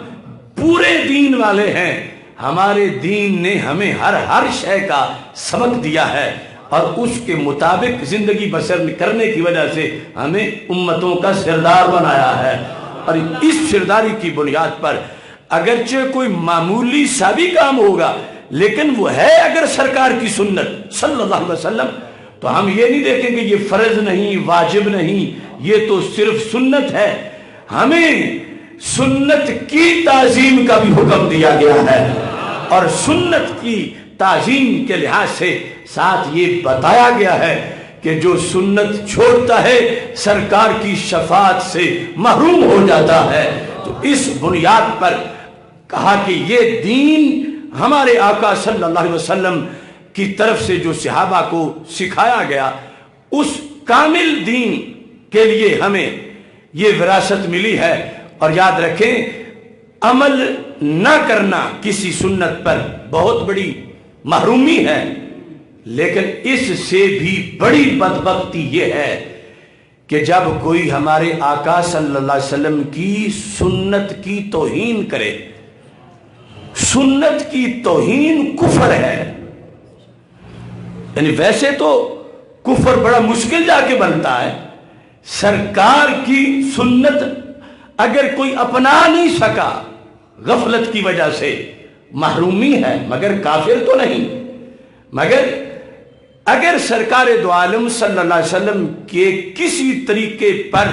پورے دین والے ہیں۔ ہمارے دین نے ہمیں ہر شے کا سبق دیا ہے، اور اس کے مطابق زندگی بسر کرنے کی وجہ سے ہمیں امتوں کا سردار بنایا ہے۔ اور اس سرداری کی بنیاد پر اگرچہ کوئی معمولی سا بھی کام ہوگا، لیکن وہ ہے اگر سرکار کی سنت صلی اللہ علیہ وسلم، تو ہم یہ نہیں دیکھیں کہ یہ فرض نہیں، واجب نہیں، یہ تو صرف سنت ہے۔ ہمیں سنت کی تعظیم کا بھی حکم دیا گیا ہے، اور سنت کی تعظیم کے لحاظ سے ساتھ یہ بتایا گیا ہے کہ جو سنت چھوڑتا ہے سرکار کی شفاعت سے محروم ہو جاتا ہے۔ تو اس بنیاد پر کہا کہ یہ دین ہمارے آقا صلی اللہ علیہ وسلم کی طرف سے جو صحابہ کو سکھایا گیا، اس کامل دین کے لیے ہمیں یہ وراثت ملی ہے۔ اور یاد رکھیں، عمل نہ کرنا کسی سنت پر بہت بڑی محرومی ہے، لیکن اس سے بھی بڑی بدبختی یہ ہے کہ جب کوئی ہمارے آقا صلی اللہ علیہ وسلم کی سنت کی توہین کرے۔ سنت کی توہین کفر ہے، یعنی ویسے تو کفر بڑا مشکل جا کے بنتا ہے۔ سرکار کی سنت اگر کوئی اپنا نہیں سکا غفلت کی وجہ سے، محرومی ہے، مگر کافر تو نہیں۔ مگر اگر سرکار دو عالم صلی اللہ علیہ وسلم کے کسی طریقے پر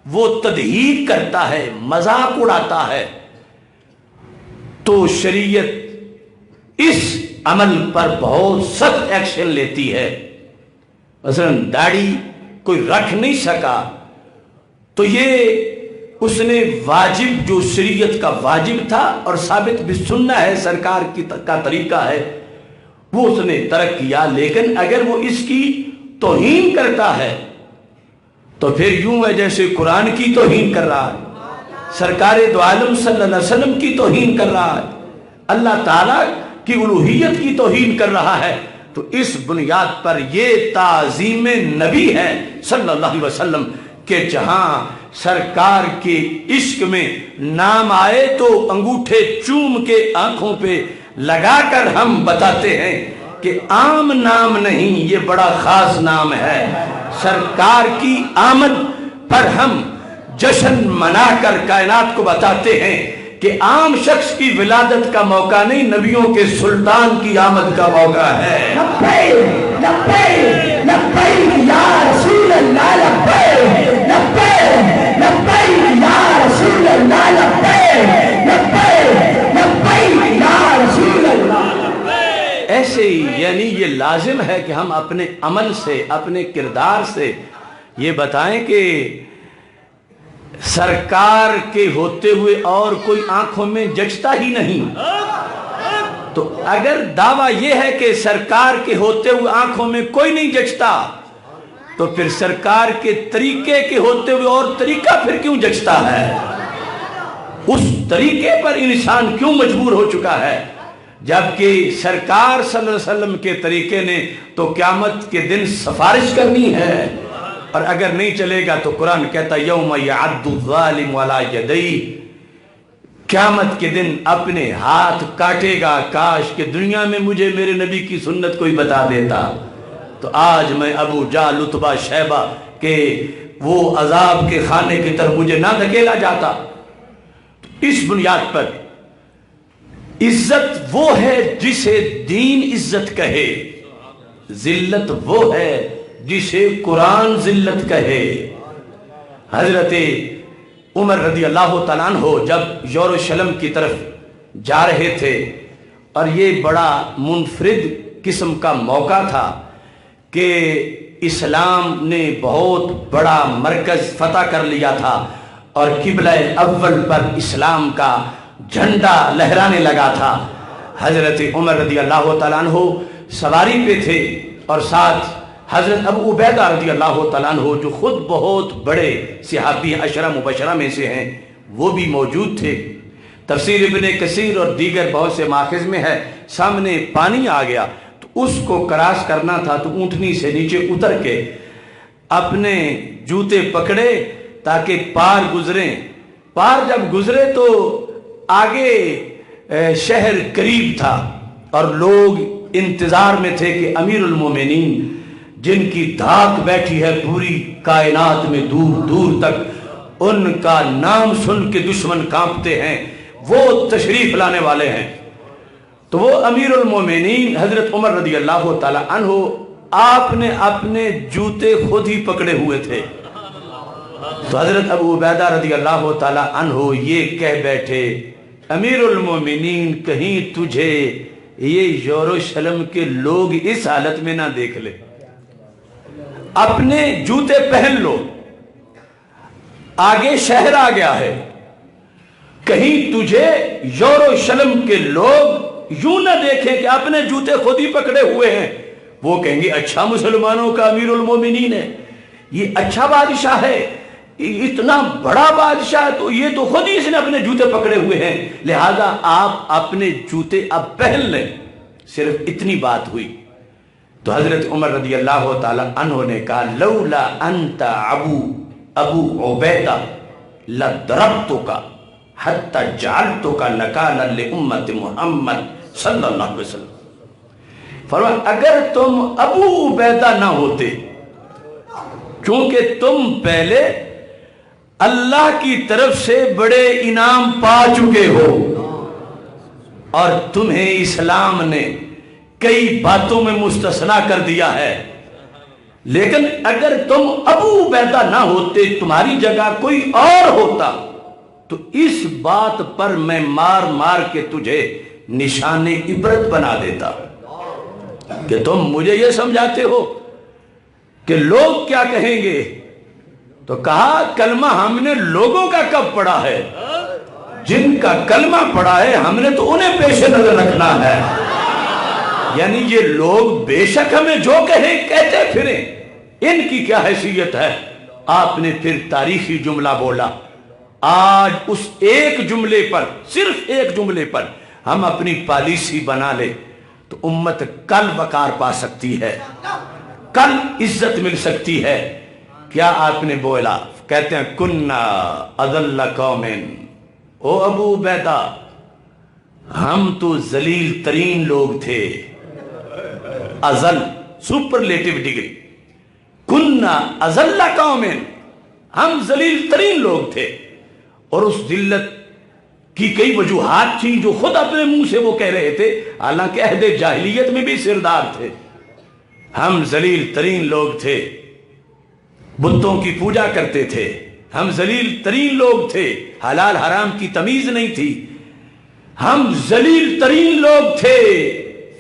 وہ تضحیک کرتا ہے، مذاق اڑاتا ہے، تو شریعت اس عمل پر بہت سخت ایکشن لیتی ہے۔ مثلا داڑھی کوئی رکھ نہیں سکا تو یہ اس نے واجب جو شریعت کا واجب تھا اور ثابت بالسنہ ہے، سرکار کا طریقہ ہے، وہ اس نے ترک کیا۔ لیکن اگر وہ اس کی توہین کرتا ہے تو پھر یوں ہے جیسے قرآن کی توہین کر رہا ہے، سرکار دو عالم صلی اللہ علیہ وسلم کی توہین کر رہا ہے، اللہ تعالیٰ کی الوہیت کی توہین کر رہا ہے۔ تو اس بنیاد پر یہ تعظیم نبی ہے صلی اللہ علیہ وسلم کہ جہاں سرکار کے عشق میں نام آئے تو انگوٹھے چوم کے آنکھوں پہ لگا کر ہم بتاتے ہیں کہ عام نام نہیں، یہ بڑا خاص نام ہے۔ سرکار کی آمد پر ہم جشن منا کر کائنات کو بتاتے ہیں کہ عام شخص کی ولادت کا موقع نہیں، نبیوں کے سلطان کی آمد کا موقع ہے۔ لبیک لبیک لبیک یا رسول اللہ، لبیک لبیک لبیک یا رسول اللہ، لبیک لبیک لبیک یا رسول اللہ۔ ایسے ہی یعنی یہ لازم ہے کہ ہم اپنے عمل سے، اپنے کردار سے یہ بتائیں کہ سرکار کے ہوتے ہوئے اور کوئی آنکھوں میں جچتا ہی نہیں۔ تو اگر دعویٰ یہ ہے کہ سرکار کے ہوتے ہوئے آنکھوں میں کوئی نہیں جچتا تو پھر سرکار کے طریقے کے ہوتے ہوئے اور طریقہ پھر کیوں جچتا ہے؟ اس طریقے پر انسان کیوں مجبور ہو چکا ہے؟ جبکہ سرکار صلی اللہ علیہ وسلم کے طریقے نے تو قیامت کے دن سفارش کرنی ہے، اور اگر نہیں چلے گا تو قرآن کہتا یوم یعد الظالم علی یدیہ، قیامت کے دن اپنے ہاتھ کاٹے گا، کاش کہ دنیا میں مجھے میرے نبی کی سنت کوئی بتا دیتا تو آج میں ابو جہل عتبہ شیبہ کہ وہ عذاب کے خانے کی طرف مجھے نہ دھکیلا جاتا۔ اس بنیاد پر عزت وہ ہے جسے دین عزت کہے، ذلت وہ ہے جسے قرآن ذلت کہے۔ حضرت عمر رضی اللہ تعالیٰ عنہ جب یروشلم کی طرف جا رہے تھے اور یہ بڑا منفرد قسم کا موقع تھا کہ اسلام نے بہت بڑا مرکز فتح کر لیا تھا اور قبلہ اول پر اسلام کا جھنڈا لہرانے لگا تھا۔ حضرت عمر رضی اللہ تعالیٰ عنہ سواری پہ تھے اور ساتھ حضرت ابو عبیدہ رضی اللہ تعالیٰ عنہ جو خود بہت بڑے صحابی عشرہ مبشرہ میں سے ہیں وہ بھی موجود تھے۔ تفسیر ابن کثیر اور دیگر بہت سے ماخذ میں ہے سامنے پانی آ گیا تو اس کو کراس کرنا تھا تو اونٹنی سے نیچے اتر کے اپنے جوتے پکڑے تاکہ پار گزریں۔ پار جب گزرے تو آگے شہر قریب تھا اور لوگ انتظار میں تھے کہ امیر المومنین جن کی دھاک بیٹھی ہے پوری کائنات میں دور دور تک، ان کا نام سن کے دشمن کانپتے ہیں، وہ تشریف لانے والے ہیں۔ تو وہ امیر المومنین حضرت عمر رضی اللہ تعالی عنہ آپ نے اپنے جوتے خود ہی پکڑے ہوئے تھے۔ تو حضرت ابو عبیدہ رضی اللہ تعالی عنہ یہ کہہ بیٹھے امیر المومنین کہیں تجھے یہ یروشلم کے لوگ اس حالت میں نہ دیکھ لے، اپنے جوتے پہن لو، آگے شہر آ گیا ہے، کہیں تجھے یروشلم کے لوگ یوں نہ دیکھیں کہ اپنے جوتے خود ہی پکڑے ہوئے ہیں، وہ کہیں گے اچھا مسلمانوں کا امیر المومنین ہے، یہ اچھا بادشاہ ہے، اتنا بڑا بادشاہ، تو یہ تو خود ہی اس نے اپنے جوتے پکڑے ہوئے ہیں، لہذا آپ اپنے جوتے اب پہن لیں۔ صرف اتنی بات ہوئی تو حضرت عمر رضی اللہ تعالی عنہ نے کہا لولا انت ابو عبیدہ لضربتک حتی جعلتک نکالا لامت محمد صلی اللہ علیہ وسلم۔ فرمایا اگر تم ابو عبیدہ نہ ہوتے، چونکہ تم پہلے اللہ کی طرف سے بڑے انعام پا چکے ہو اور تمہیں اسلام نے کئی باتوں میں مستثنا کر دیا ہے، لیکن اگر تم ابو عبیدہ نہ ہوتے، تمہاری جگہ کوئی اور ہوتا تو اس بات پر میں مار مار کے تجھے نشان عبرت بنا دیتا کہ تم مجھے یہ سمجھاتے ہو کہ لوگ کیا کہیں گے، تو کہا کلمہ ہم نے لوگوں کا کب پڑھا ہے، جن کا کلمہ پڑھا ہے ہم نے تو انہیں پیش نظر رکھنا ہے۔ یعنی یہ لوگ بے شک ہمیں جو کہیں کہتے پھریں، ان کی کیا حیثیت ہے۔ آپ نے پھر تاریخی جملہ بولا۔ آج اس ایک جملے پر، صرف ایک جملے پر ہم اپنی پالیسی بنا لے تو امت کل وقار پا سکتی ہے، کل عزت مل سکتی ہے۔ کیا آپ نے بولا؟ کہتے ہیں کننا اذل قوم، او ابو عبیدہ ہم تو ذلیل ترین لوگ تھے۔ ازل سپرلیٹو ڈگری، کننا اذل قوم، ہم ذلیل ترین لوگ تھے۔ اور اس ذلت کی کئی وجوہات تھیں جو خود اپنے منہ سے وہ کہہ رہے تھے، حالانکہ عہد جاہلیت میں بھی سردار تھے۔ ہم ذلیل ترین لوگ تھے، بتوں کی پوجا کرتے تھے، ہم ذلیل ترین لوگ تھے، حلال حرام کی تمیز نہیں تھی، ہم ذلیل ترین لوگ تھے۔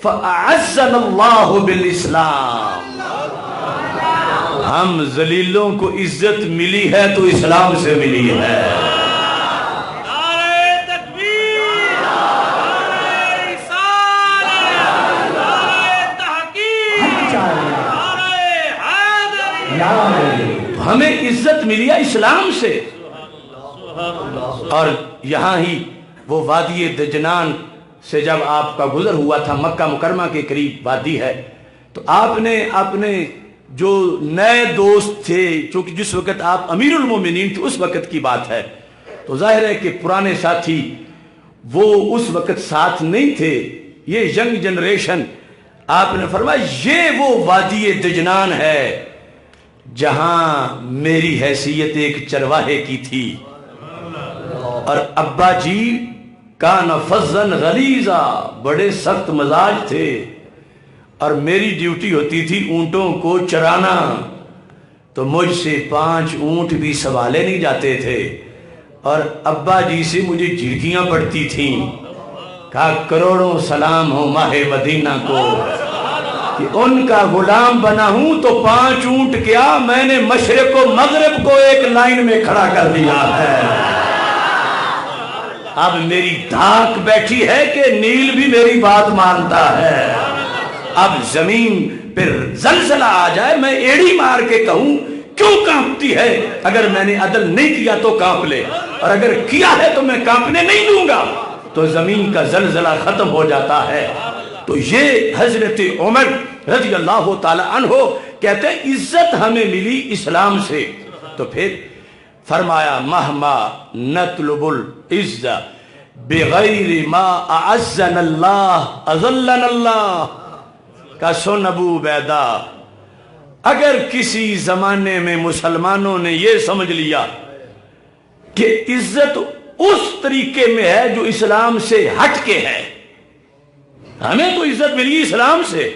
فَأَعَزَّنَا اللَّهُ بِالْإِسْلَامِ، ہم ذلیلوں کو عزت ملی ہے تو اسلام سے ملی ہے۔ ہمیں عزت ملی ہے اسلام سے۔ اور یہاں ہی وہ وادی دجنان سے جب آپ کا گزر ہوا تھا، مکہ مکرمہ کے قریب وادی ہے، تو آپ نے اپنے جو نئے دوست تھے، چونکہ جس وقت آپ امیر المومنین تھے اس وقت کی بات ہے، تو ظاہر ہے کہ پرانے ساتھی وہ اس وقت ساتھ نہیں تھے، یہ ینگ جنریشن۔ آپ نے فرمایا یہ وہ وادی دجنان ہے جہاں میری حیثیت ایک چرواہے کی تھی، اور ابا جی کان فظاً غلیظا، بڑے سخت مزاج تھے، اور میری ڈیوٹی ہوتی تھی اونٹوں کو چرانا، تو مجھ سے 5 اونٹ بھی سنبھالے نہیں جاتے تھے، اور ابا جی سے مجھے جھڑکیاں پڑتی تھیں۔ کہا کروڑوں سلام ہو ماہ مدینہ کو کہ ان کا غلام بنا ہوں، تو 5 اونٹ کیا میں نے مشرق و مغرب کو ایک لائن میں کھڑا کر دیا ہے۔ اب میری دھاک بیٹھی ہے کہ نیل بھی میری بات مانتا ہے۔ اب زمین پر زلزلہ آ جائے میں ایڑی مار کے کہوں کیوں کانپتی ہے، اگر میں نے عدل نہیں کیا تو کانپ لے، اور اگر کیا ہے تو میں کانپنے نہیں دوں گا، تو زمین کا زلزلہ ختم ہو جاتا ہے۔ تو یہ حضرت عمر رضی اللہ تعالی عنہ کہتے ہیں عزت ہمیں ملی اسلام سے۔ تو پھر فرمایا مہما نطلب العزت بغیر ما اعزنا اللہ اذلنا اللہ، کا سن ابو عبیدہ، اگر کسی زمانے میں مسلمانوں نے یہ سمجھ لیا کہ عزت اس طریقے میں ہے جو اسلام سے ہٹ کے ہے، ہمیں تو عزت ملی اسلام سے،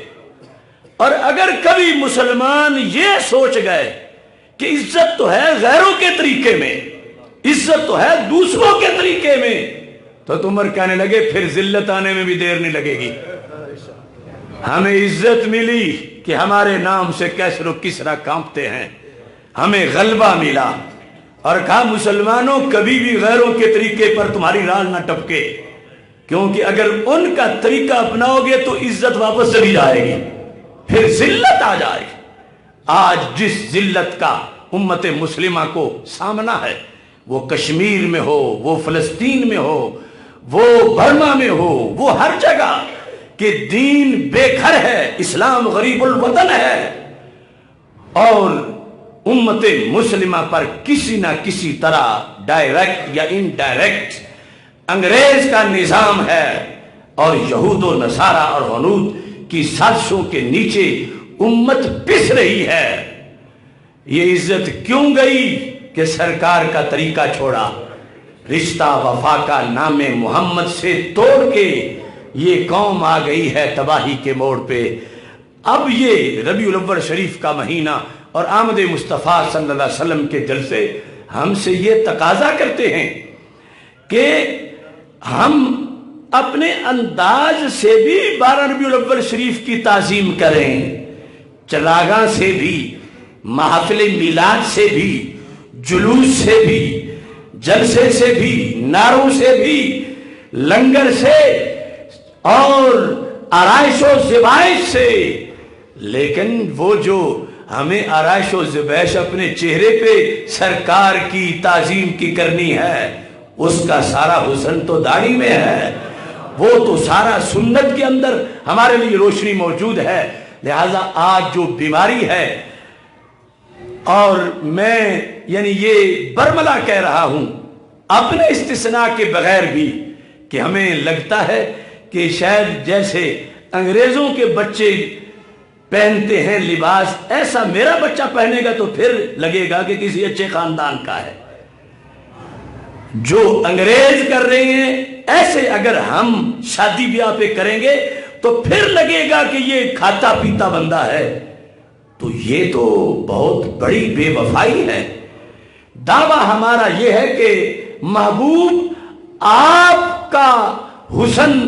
اور اگر کبھی مسلمان یہ سوچ گئے کہ عزت تو ہے غیروں کے طریقے میں، عزت تو ہے دوسروں کے طریقے میں، تو عمر کہنے لگے پھر ذلت آنے میں بھی دیر نہیں لگے گی۔ ہمیں عزت ملی کہ ہمارے نام سے کیسر و کسرا کانپتے ہیں، ہمیں غلبہ ملا، اور کہا مسلمانوں کبھی بھی غیروں کے طریقے پر تمہاری رال نہ ٹپکے، کیونکہ اگر ان کا طریقہ اپناؤ گے تو عزت واپس چلی جائے گی، پھر ذلت آ جائے گی۔ آج جس ذلت کا امت مسلمہ کو سامنا ہے، وہ کشمیر میں ہو، وہ فلسطین میں ہو، وہ برما میں ہو، وہ ہر جگہ کہ دین بے گھر ہے، اسلام غریب الوطن ہے، اور امت مسلمہ پر کسی نہ کسی طرح ڈائریکٹ یا انڈائریکٹ انگریز کا نظام ہے، اور یہود و نصارہ اور ہنود کی سازشوں کے نیچے امت پس رہی ہے۔ یہ عزت کیوں گئی کہ سرکار کا طریقہ چھوڑا، رشتہ وفا کا نام محمد سے توڑ کے یہ قوم آ گئی ہے تباہی کے موڑ پہ۔ اب یہ ربیع الاول شریف کا مہینہ اور آمد مصطفیٰ صلی اللہ علیہ وسلم کے جلسے ہم سے یہ تقاضا کرتے ہیں کہ ہم اپنے انداز سے بھی 12 ربیع الاول شریف کی تعظیم کریں، چراغاں سے بھی محفل میلاد سے بھی، جلوس سے بھی، جلسے سے بھی، نعروں سے بھی، لنگر سے اور آرائش و ذبائش سے، لیکن وہ جو ہمیں آرائش و ذبائش اپنے چہرے پہ سرکار کی تعظیم کی کرنی ہے، اس کا سارا حسن تو داڑھی میں ہے، وہ تو سارا سنت کے اندر ہمارے لیے روشنی موجود ہے۔ لہذا آج جو بیماری ہے، اور میں یعنی یہ برملا کہہ رہا ہوں اپنے استثناء کے بغیر بھی، کہ ہمیں لگتا ہے کہ شاید جیسے انگریزوں کے بچے پہنتے ہیں لباس، ایسا میرا بچہ پہنے گا تو پھر لگے گا کہ کسی اچھے خاندان کا ہے۔ جو انگریز کر رہے ہیں ایسے اگر ہم شادی بیاہ پہ کریں گے تو پھر لگے گا کہ یہ کھاتا پیتا بندہ ہے۔ تو یہ تو بہت بڑی بے وفائی ہے۔ دعویٰ ہمارا یہ ہے کہ محبوب آپ کا حسن،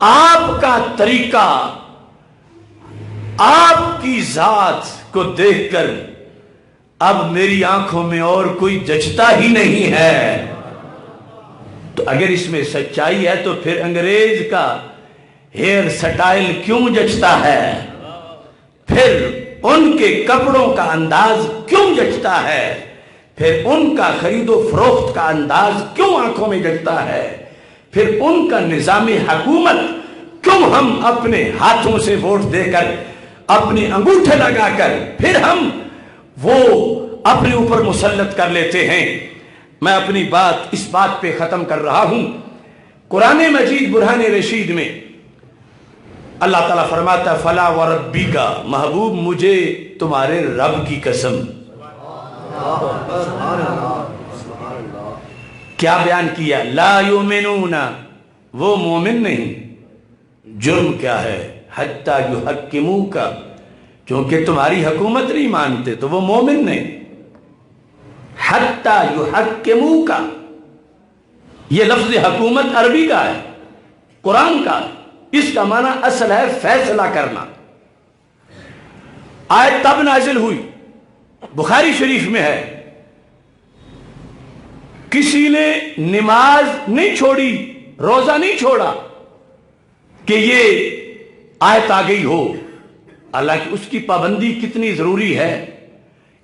آپ کا طریقہ، آپ کی ذات کو دیکھ کر اب میری آنکھوں میں اور کوئی جچتا ہی نہیں ہے۔ تو اگر اس میں سچائی ہے تو پھر انگریز کا ہیئر سٹائل کیوں جچتا ہے؟ پھر ان کے کپڑوں کا انداز کیوں جچتا ہے؟ پھر ان کا خرید و فروخت کا انداز کیوں آنکھوں میں جچتا ہے؟ پھر ان کا نظام حکومت کیوں ہم اپنے ہاتھوں سے ووٹ دے کر، اپنے انگوٹھے لگا کر پھر ہم وہ اپنے اوپر مسلط کر لیتے ہیں؟ میں اپنی بات اس بات پہ ختم کر رہا ہوں۔ قرآن مجید برہان رشید میں اللہ تعالیٰ فرماتا ہے فلا وربک، محبوب مجھے تمہارے رب کی قسم۔ کیا بیان کیا؟ لا یؤمنون، وہ مومن نہیں۔ جرم کیا ہے؟ حتی یحکموک، چونکہ تمہاری حکومت نہیں مانتے تو وہ مومن نہیں۔ حتی یحکموک، یہ لفظ حکومت عربی کا ہے، قرآن کا ہے، اس کا معنی اصل ہے فیصلہ کرنا۔ آیت تب نازل ہوئی، بخاری شریف میں ہے، کسی نے نماز نہیں چھوڑی، روزہ نہیں چھوڑا کہ یہ آیت آ گئی ہو۔ حالانکہ اس کی پابندی کتنی ضروری ہے۔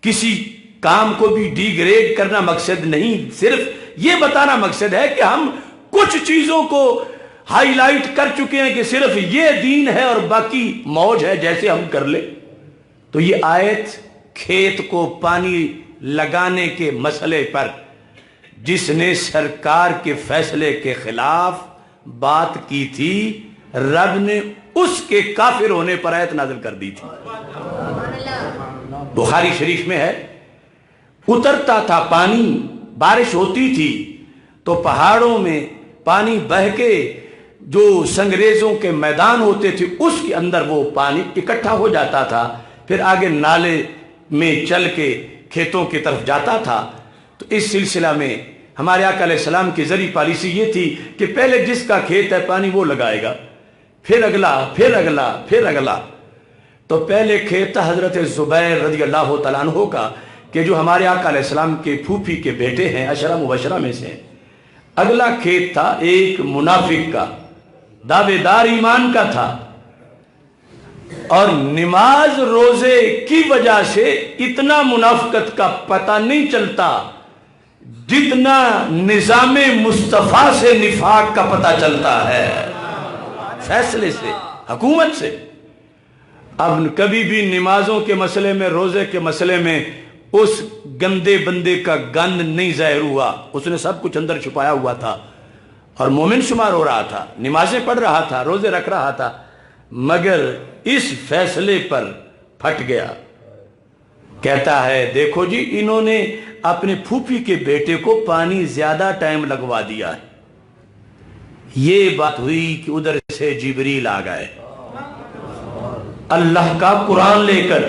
کسی کام کو بھی ڈی گریڈ کرنا مقصد نہیں، صرف یہ بتانا مقصد ہے کہ ہم کچھ چیزوں کو ہائی لائٹ کر چکے ہیں کہ صرف یہ دین ہے اور باقی موج ہے جیسے ہم کر لیں۔ تو یہ آیت کھیت کو پانی لگانے کے مسئلے پر جس نے سرکار کے فیصلے کے خلاف بات کی تھی، رب نے اس کے کافر ہونے پر آیت نازل کر دی تھی۔ بخاری شریف میں ہے، اترتا تھا پانی، بارش ہوتی تھی تو پہاڑوں میں پانی بہہ کے جو سنگریزوں کے میدان ہوتے تھے اس کے اندر وہ پانی اکٹھا ہو جاتا تھا، پھر آگے نالے میں چل کے کھیتوں کی طرف جاتا تھا۔ تو اس سلسلہ میں ہمارے آقا علیہ السلام کی ذری پالیسی یہ تھی کہ پہلے جس کا کھیت ہے پانی وہ لگائے گا، پھر اگلا، پھر اگلا، پھر اگلا۔ تو پہلے کھیت تھا حضرت زبیر رضی اللہ تعالیٰ عنہ کا، کہ جو ہمارے آقا علیہ السلام کے پھوپھی کے بیٹے ہیں، عشرہ مبشرہ میں سے۔ اگلا کھیت تھا ایک منافق کا، دعوے دار ایمان کا تھا، اور نماز روزے کی وجہ سے اتنا منافقت کا پتہ نہیں چلتا جتنا نظام مصطفیٰ سے نفاق کا پتہ چلتا ہے، فیصلے سے، حکومت سے۔ اب کبھی بھی نمازوں کے مسئلے میں، روزے کے مسئلے میں اس گندے بندے کا گند نہیں ظاہر ہوا، اس نے سب کچھ اندر چھپایا ہوا تھا اور مومن شمار ہو رہا تھا، نمازیں پڑھ رہا تھا، روزے رکھ رہا تھا، مگر اس فیصلے پر پھٹ گیا۔ کہتا ہے دیکھو جی انہوں نے اپنے پھوپھی کے بیٹے کو پانی زیادہ ٹائم لگوا دیا ہے۔ یہ بات ہوئی کہ ادھر سے جبریل آ گئے اللہ کا قرآن لے کر،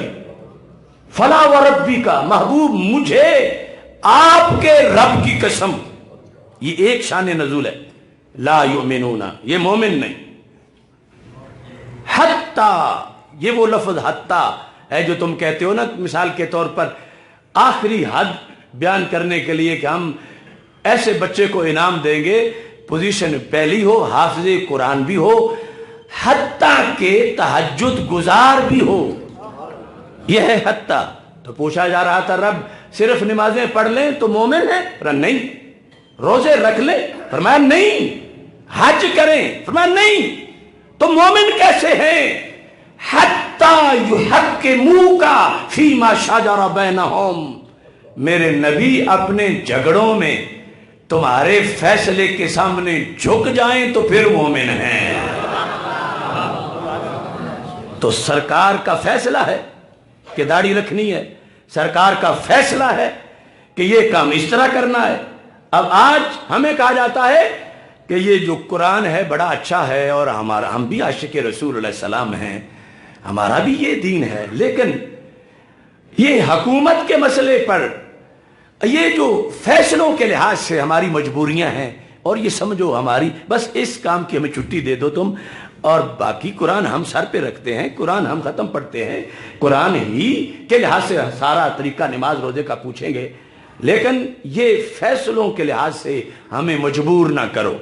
فلا وربک، محبوب مجھے آپ کے رب کی قسم۔ یہ ایک شان نزول ہے، لا یؤمنون، یہ مومن نہیں۔ حتی، یہ وہ لفظ حتی ہے جو تم کہتے ہو نا مثال کے طور پر آخری حد بیان کرنے کے لیے کہ ہم ایسے بچے کو انعام دیں گے، پوزیشن پہلی ہو، حافظ قرآن بھی ہو، حتیٰ کہ تہجد گزار بھی ہو، یہ ہے حتیٰ۔ تو پوچھا جا رہا تھا رب صرف نمازیں پڑھ لیں تو مومن ہیں؟ فرمایا نہیں۔ روزے رکھ لیں؟ فرمایا نہیں۔ حج کریں؟ فرمایا نہیں۔ تو مومن کیسے ہیں؟ حتیٰ یحکموک فیما شجر بینہم، میرے نبی اپنے جھگڑوں میں تمہارے فیصلے کے سامنے جھک جائیں تو پھر مومن ہیں۔ تو سرکار کا فیصلہ ہے کہ داڑھی رکھنی ہے، سرکار کا فیصلہ ہے کہ یہ کام اس طرح کرنا ہے۔ اب آج ہمیں کہا جاتا ہے کہ یہ جو قرآن ہے بڑا اچھا ہے اور ہم بھی عاشق رسول علیہ السلام ہیں، ہمارا بھی یہ دین ہے، لیکن یہ حکومت کے مسئلے پر یہ جو فیصلوں کے لحاظ سے ہماری مجبوریاں ہیں، اور یہ سمجھو ہماری بس اس کام کی ہمیں چھٹی دے دو تم، اور باقی قرآن ہم سر پہ رکھتے ہیں، قرآن ہم ختم پڑھتے ہیں، قرآن ہی کے لحاظ سے سارا طریقہ نماز روزے کا پوچھیں گے، لیکن یہ فیصلوں کے لحاظ سے ہمیں مجبور نہ کرو۔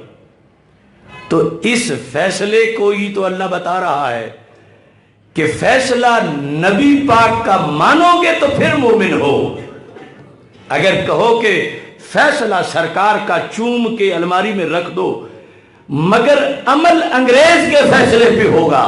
تو اس فیصلے کو ہی تو اللہ بتا رہا ہے کہ فیصلہ نبی پاک کا مانو گے تو پھر مومن ہو۔ اگر کہو کہ فیصلہ سرکار کا چوم کے الماری میں رکھ دو مگر عمل انگریز کے فیصلے پہ ہوگا،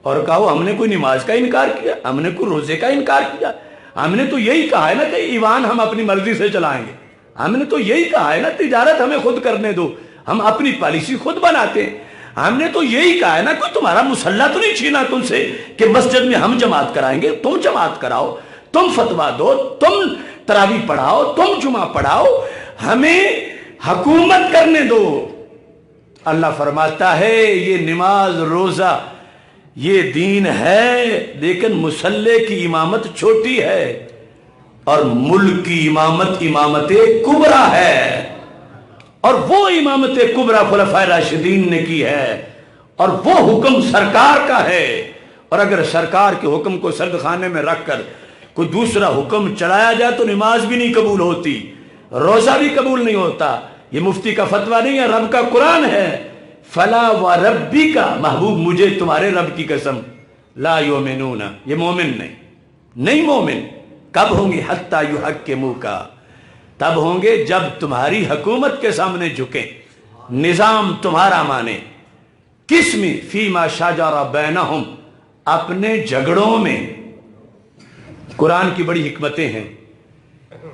اور کہو ہم نے کوئی نماز کا انکار کیا، ہم نے کوئی روزے کا انکار کیا، ہم نے تو یہی کہا ہے نا کہ ایوان ہم اپنی مرضی سے چلائیں گے، ہم نے تو یہی کہا ہے نا تجارت ہمیں خود کرنے دو، ہم اپنی پالیسی خود بناتے ہیں، ہم نے تو یہی کہا ہے نا کوئی تمہارا مسلح تو نہیں چھینا تم سے کہ مسجد میں ہم جماعت کرائیں گے، تم جماعت کراؤ، تم فتویٰ دو، تم تراویح پڑھاؤ، تم جمعہ پڑھاؤ، ہمیں حکومت کرنے دو۔ اللہ فرماتا ہے یہ نماز روزہ یہ دین ہے، لیکن مسلح کی امامت چھوٹی ہے اور ملک کی امامت امامت کبریٰ ہے، اور وہ امامت کبریٰ خلفائے راشدین نے کی ہے، اور وہ حکم سرکار کا ہے، اور اگر سرکار کے حکم کو سرد خانے میں رکھ کر کوئی دوسرا حکم چلایا جائے تو نماز بھی نہیں قبول ہوتی، روزہ بھی قبول نہیں ہوتا۔ یہ مفتی کا فتویٰ نہیں ہے، رب کا قرآن ہے۔ فلا و ربی کا، محبوب مجھے تمہارے رب کی قسم، لا یؤمنون، یہ مومن نہیں مومن کب ہوں گے؟ حتی یحکموک، تب ہوں گے جب تمہاری حکومت کے سامنے جھکیں، نظام تمہارا مانے، کس میں؟ فیما شجر بینہم، اپنے جھگڑوں میں۔ قرآن کی بڑی حکمتیں ہیں،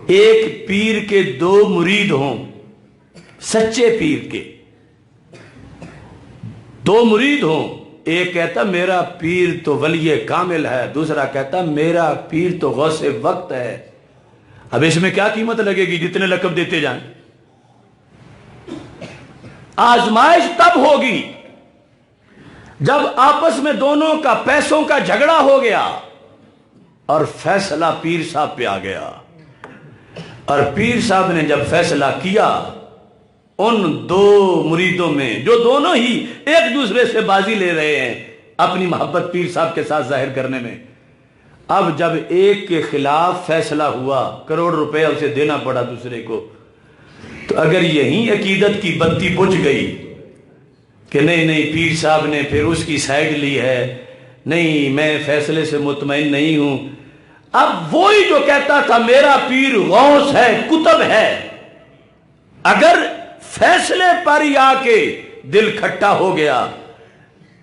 ایک پیر کے دو مرید ہوں، سچے پیر کے دو مرید ہوں، ایک کہتا میرا پیر تو ولی کامل ہے، دوسرا کہتا میرا پیر تو غوث وقت ہے۔ اب اس میں کیا قیمت لگے گی جتنے لقب دیتے جائیں؟ آزمائش تب ہوگی جب آپس میں دونوں کا پیسوں کا جھگڑا ہو گیا اور فیصلہ پیر صاحب پہ آ گیا، اور پیر صاحب نے جب فیصلہ کیا ان دو مریدوں میں جو دونوں ہی ایک دوسرے سے بازی لے رہے ہیں اپنی محبت پیر صاحب کے ساتھ ظاہر کرنے میں، اب جب ایک کے خلاف فیصلہ ہوا، کروڑ روپے اسے دینا پڑا دوسرے کو، تو اگر یہی عقیدت کی بتی بجھ گئی کہ نہیں پیر صاحب نے پھر اس کی سائیڈ لی ہے، نہیں میں فیصلے سے مطمئن نہیں ہوں، اب وہی جو کہتا تھا میرا پیر غوث ہے قطب ہے، اگر فیصلے پر ہی آ کے دل کھٹا ہو گیا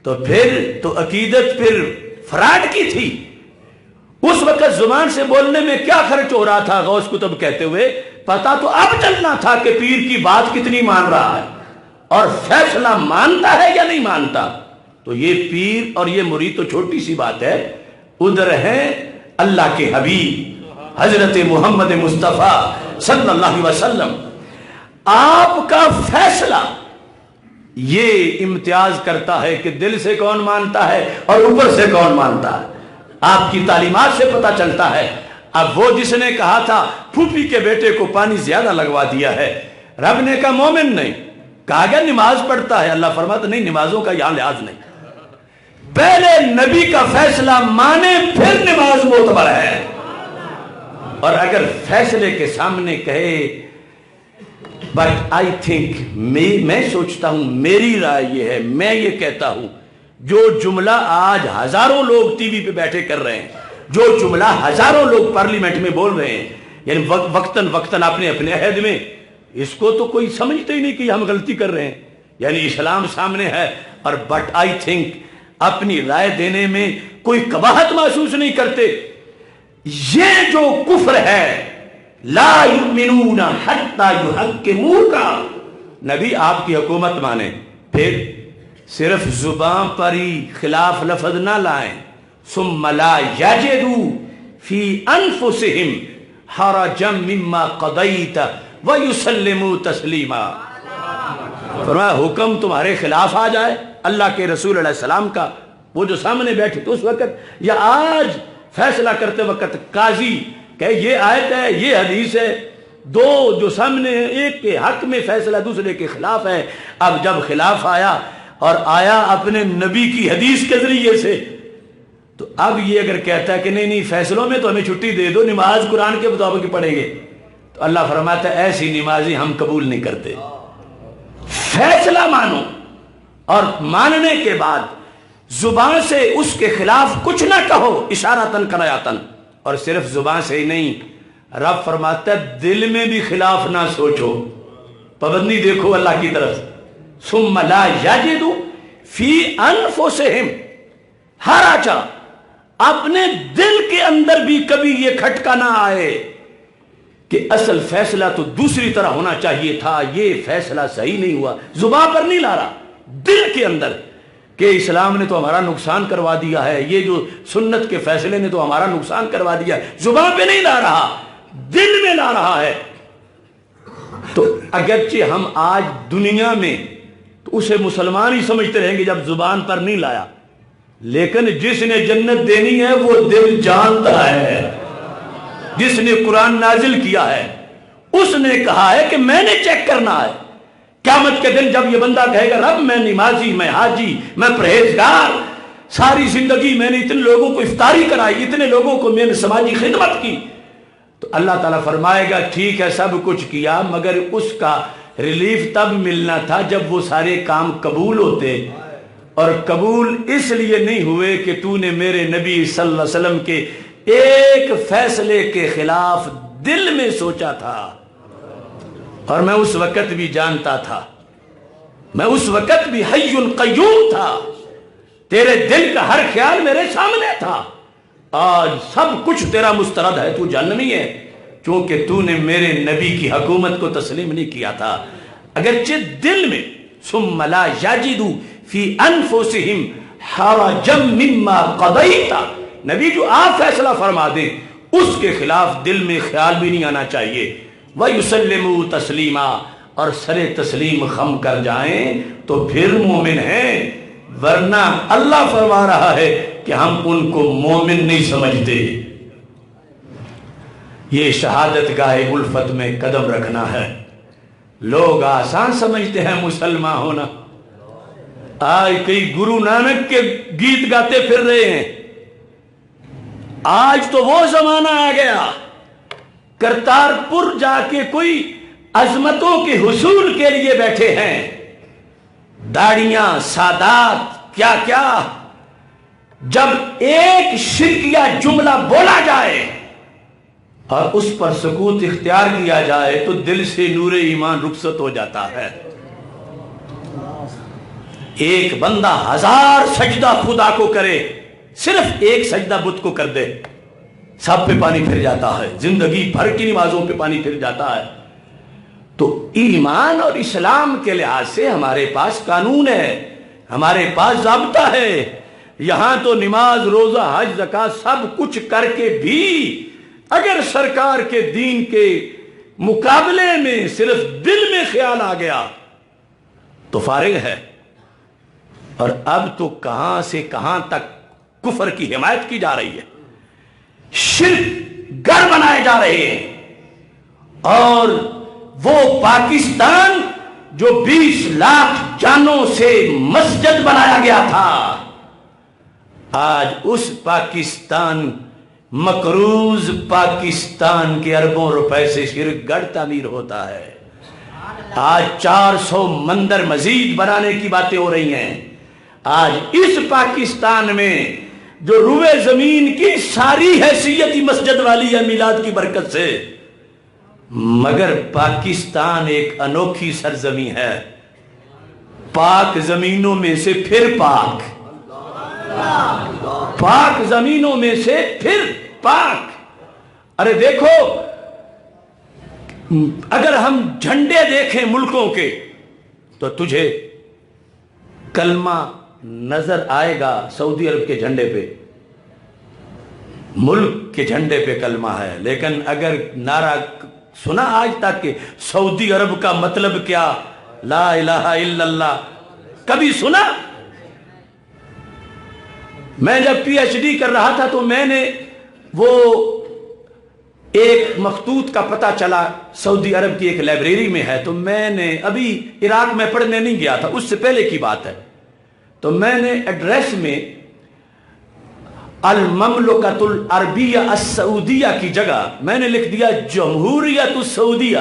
تو پھر تو عقیدت پھر فراڈ کی تھی۔ اس وقت زبان سے بولنے میں کیا خرچ ہو رہا تھا غوث قطب کہتے ہوئے، پتا تو اب چلنا تھا کہ پیر کی بات کتنی مان رہا ہے اور فیصلہ مانتا ہے یا نہیں مانتا۔ تو یہ پیر اور یہ مرید تو چھوٹی سی بات ہے، ادھر ہیں اللہ کے حبیب حضرت محمد مصطفیٰ صلی اللہ علیہ وسلم، آپ کا فیصلہ یہ امتیاز کرتا ہے کہ دل سے کون مانتا ہے اور اوپر سے کون مانتا ہے، آپ کی تعلیمات سے پتہ چلتا ہے۔ اب وہ جس نے کہا تھا پھوپھی کے بیٹے کو پانی زیادہ لگوا دیا ہے، رب نے کہا مومن نہیں، کہا گیا نماز پڑھتا ہے، اللہ فرماتا نہیں نمازوں کا یہاں لحاظ نہیں، پہلے نبی کا فیصلہ مانے پھر نماز معتبر ہے. اور اگر فیصلے کے سامنے کہے بٹ آئی تھنک، میں سوچتا ہوں، میری رائے یہ ہے، میں یہ کہتا ہوں، جو جملہ آج ہزاروں لوگ ٹی وی پہ بیٹھے کر رہے ہیں، جو جملہ ہزاروں لوگ پارلیمنٹ میں بول رہے ہیں، یعنی وقتاً وقتاً اپنے عہد میں، اس کو تو کوئی سمجھتے ہی نہیں کہ ہم غلطی کر رہے ہیں. یعنی اسلام سامنے ہے اور بٹ آئی تھنک اپنی رائے دینے میں کوئی قباحت محسوس نہیں کرتے. یہ جو کفر ہے، لا یؤمنون حتی یحکموک، نبی آپ کی حکومت مانے پھر صرف زبان پر ہی خلاف لفظ نہ لائیں، ثم لا یجدوا فی انفسہم حرجا مما قضیت ویسلموا تسلیما. فرمایا حکم تمہارے خلاف آ جائے اللہ کے رسول علیہ السلام کا، وہ جو سامنے بیٹھے تو اس وقت یا آج فیصلہ کرتے وقت قاضی کہ یہ آیت ہے، یہ حدیث ہے، دو جو سامنے ایک کے حق میں فیصلہ دوسرے کے خلاف ہے. اب جب خلاف آیا اور آیا اپنے نبی کی حدیث کے ذریعے سے، تو اب یہ اگر کہتا ہے کہ نہیں فیصلوں میں تو ہمیں چھٹی دے دو، نماز قرآن کے مطابق پڑھیں گے، تو اللہ فرماتا ہے ایسی نمازیں ہم قبول نہیں کرتے. فیصلہ مانو اور ماننے کے بعد زبان سے اس کے خلاف کچھ نہ کہو، اشارتاً کنایاتاً. اور صرف زبان سے ہی نہیں، رب فرماتا ہے دل میں بھی خلاف نہ سوچو. پابندی دیکھو اللہ کی طرف، ثم لا یجدوا فی انفسہم حرجا، اپنے دل کے اندر بھی کبھی یہ کھٹکا نہ آئے کہ اصل فیصلہ تو دوسری طرح ہونا چاہیے تھا، یہ فیصلہ صحیح نہیں ہوا. زبان پر نہیں لا رہا، دل کے اندر کہ اسلام نے تو ہمارا نقصان کروا دیا ہے، یہ جو سنت کے فیصلے نے تو ہمارا نقصان کروا دیا ہے. زبان پہ نہیں لا رہا، دل میں لا رہا ہے. تو اگرچہ ہم آج دنیا میں تو اسے مسلمان ہی سمجھتے رہیں گے جب زبان پر نہیں لایا، لیکن جس نے جنت دینی ہے وہ دل جانتا ہے. جس نے قرآن نازل کیا ہے اس نے کہا ہے کہ میں نے چیک کرنا ہے. قیامت کے دن جب یہ بندہ کہے گا رب میں نمازی، میں حاجی، میں پرہیزگار، ساری زندگی میں نے اتنے لوگوں کو افطاری کرائی، اتنے لوگوں کو میں نے سماجی خدمت کی، تو اللہ تعالیٰ فرمائے گا ٹھیک ہے سب کچھ کیا، مگر اس کا ریلیف تب ملنا تھا جب وہ سارے کام قبول ہوتے. اور قبول اس لیے نہیں ہوئے کہ تو نے میرے نبی صلی اللہ علیہ وسلم کے ایک فیصلے کے خلاف دل میں سوچا تھا. اور میں اس وقت بھی جانتا تھا، میں اس وقت بھی حی قیوم تھا، تیرے دل کا ہر خیال میرے سامنے تھا. آج سب کچھ تیرا مسترد ہے، تو جہنمی ہے، کیونکہ تو نے میرے نبی کی حکومت کو تسلیم نہیں کیا تھا. اگرچہ دل میں ثم لا یجدوا فی انفسہم حرجا مما قضیت، نبی جو آپ فیصلہ فرما دیں اس کے خلاف دل میں خیال بھی نہیں آنا چاہیے. وَيُسَلِّمُوا تَسْلِيمًا، اور سر تسلیم خم کر جائیں تو پھر مومن ہیں. ورنہ اللہ فرما رہا ہے کہ ہم ان کو مومن نہیں سمجھتے. یہ شہادت گاہ الفت میں قدم رکھنا ہے. لوگ آسان سمجھتے ہیں مسلمان ہونا. آج کئی گرو نانک کے گیت گاتے پھر رہے ہیں. آج تو وہ زمانہ آ گیا، کرتارپور جا کے کوئی عظمتوں کے حصول کے لیے بیٹھے ہیں، داڑیاں، سادات، کیا کیا. جب ایک شرکیہ جملہ بولا جائے اور اس پر سکوت اختیار کیا جائے تو دل سے نور ایمان رخصت ہو جاتا ہے. ایک بندہ 1000 سجدہ خدا کو کرے، صرف ایک سجدہ بت کو کر دے، سب پہ پانی پھر جاتا ہے، زندگی بھر کی نمازوں پہ پانی پھر جاتا ہے. تو ایمان اور اسلام کے لحاظ سے ہمارے پاس قانون ہے، ہمارے پاس ضابطہ ہے. یہاں تو نماز، روزہ، حج، زکوٰۃ سب کچھ کر کے بھی اگر سرکار کے دین کے مقابلے میں صرف دل میں خیال آ گیا تو فارغ ہے. اور اب تو کہاں سے کہاں تک کفر کی حمایت کی جا رہی ہے، شرک گھر بنائے جا رہے ہیں. اور وہ پاکستان جو 20 لاکھ جانوں سے مسجد بنایا گیا تھا، آج اس پاکستان، مقروض پاکستان کے اربوں روپے سے شرک گڑھ تعمیر ہوتا ہے۔ آج 400 مندر مزید بنانے کی باتیں ہو رہی ہیں۔ آج اس پاکستان میں جو روئے زمین کی ساری حیثیت ہی مسجد والی ہے میلاد کی برکت سے، مگر پاکستان ایک انوکھی سرزمین ہے، پاک زمینوں میں سے پھر پاک، پاک زمینوں میں سے پھر پاک۔ ارے دیکھو، اگر ہم جھنڈے دیکھیں ملکوں کے تو تجھے کلمہ نظر آئے گا سعودی عرب کے جھنڈے پہ، ملک کے جھنڈے پہ کلمہ ہے، لیکن اگر نعرہ سنا آج تک کہ سعودی عرب کا مطلب کیا، لا الہ الا اللہ، کبھی سنا؟ میں جب پی ایچ ڈی کر رہا تھا تو میں نے وہ ایک مخطوط کا پتہ چلا سعودی عرب کی ایک لائبریری میں ہے، تو میں نے ابھی عراق میں پڑھنے نہیں گیا تھا، اس سے پہلے کی بات ہے، تو میں نے ایڈریس میں المملکۃ العربیہ السعودیہ کی جگہ میں نے لکھ دیا جمہوریت السعودیہ،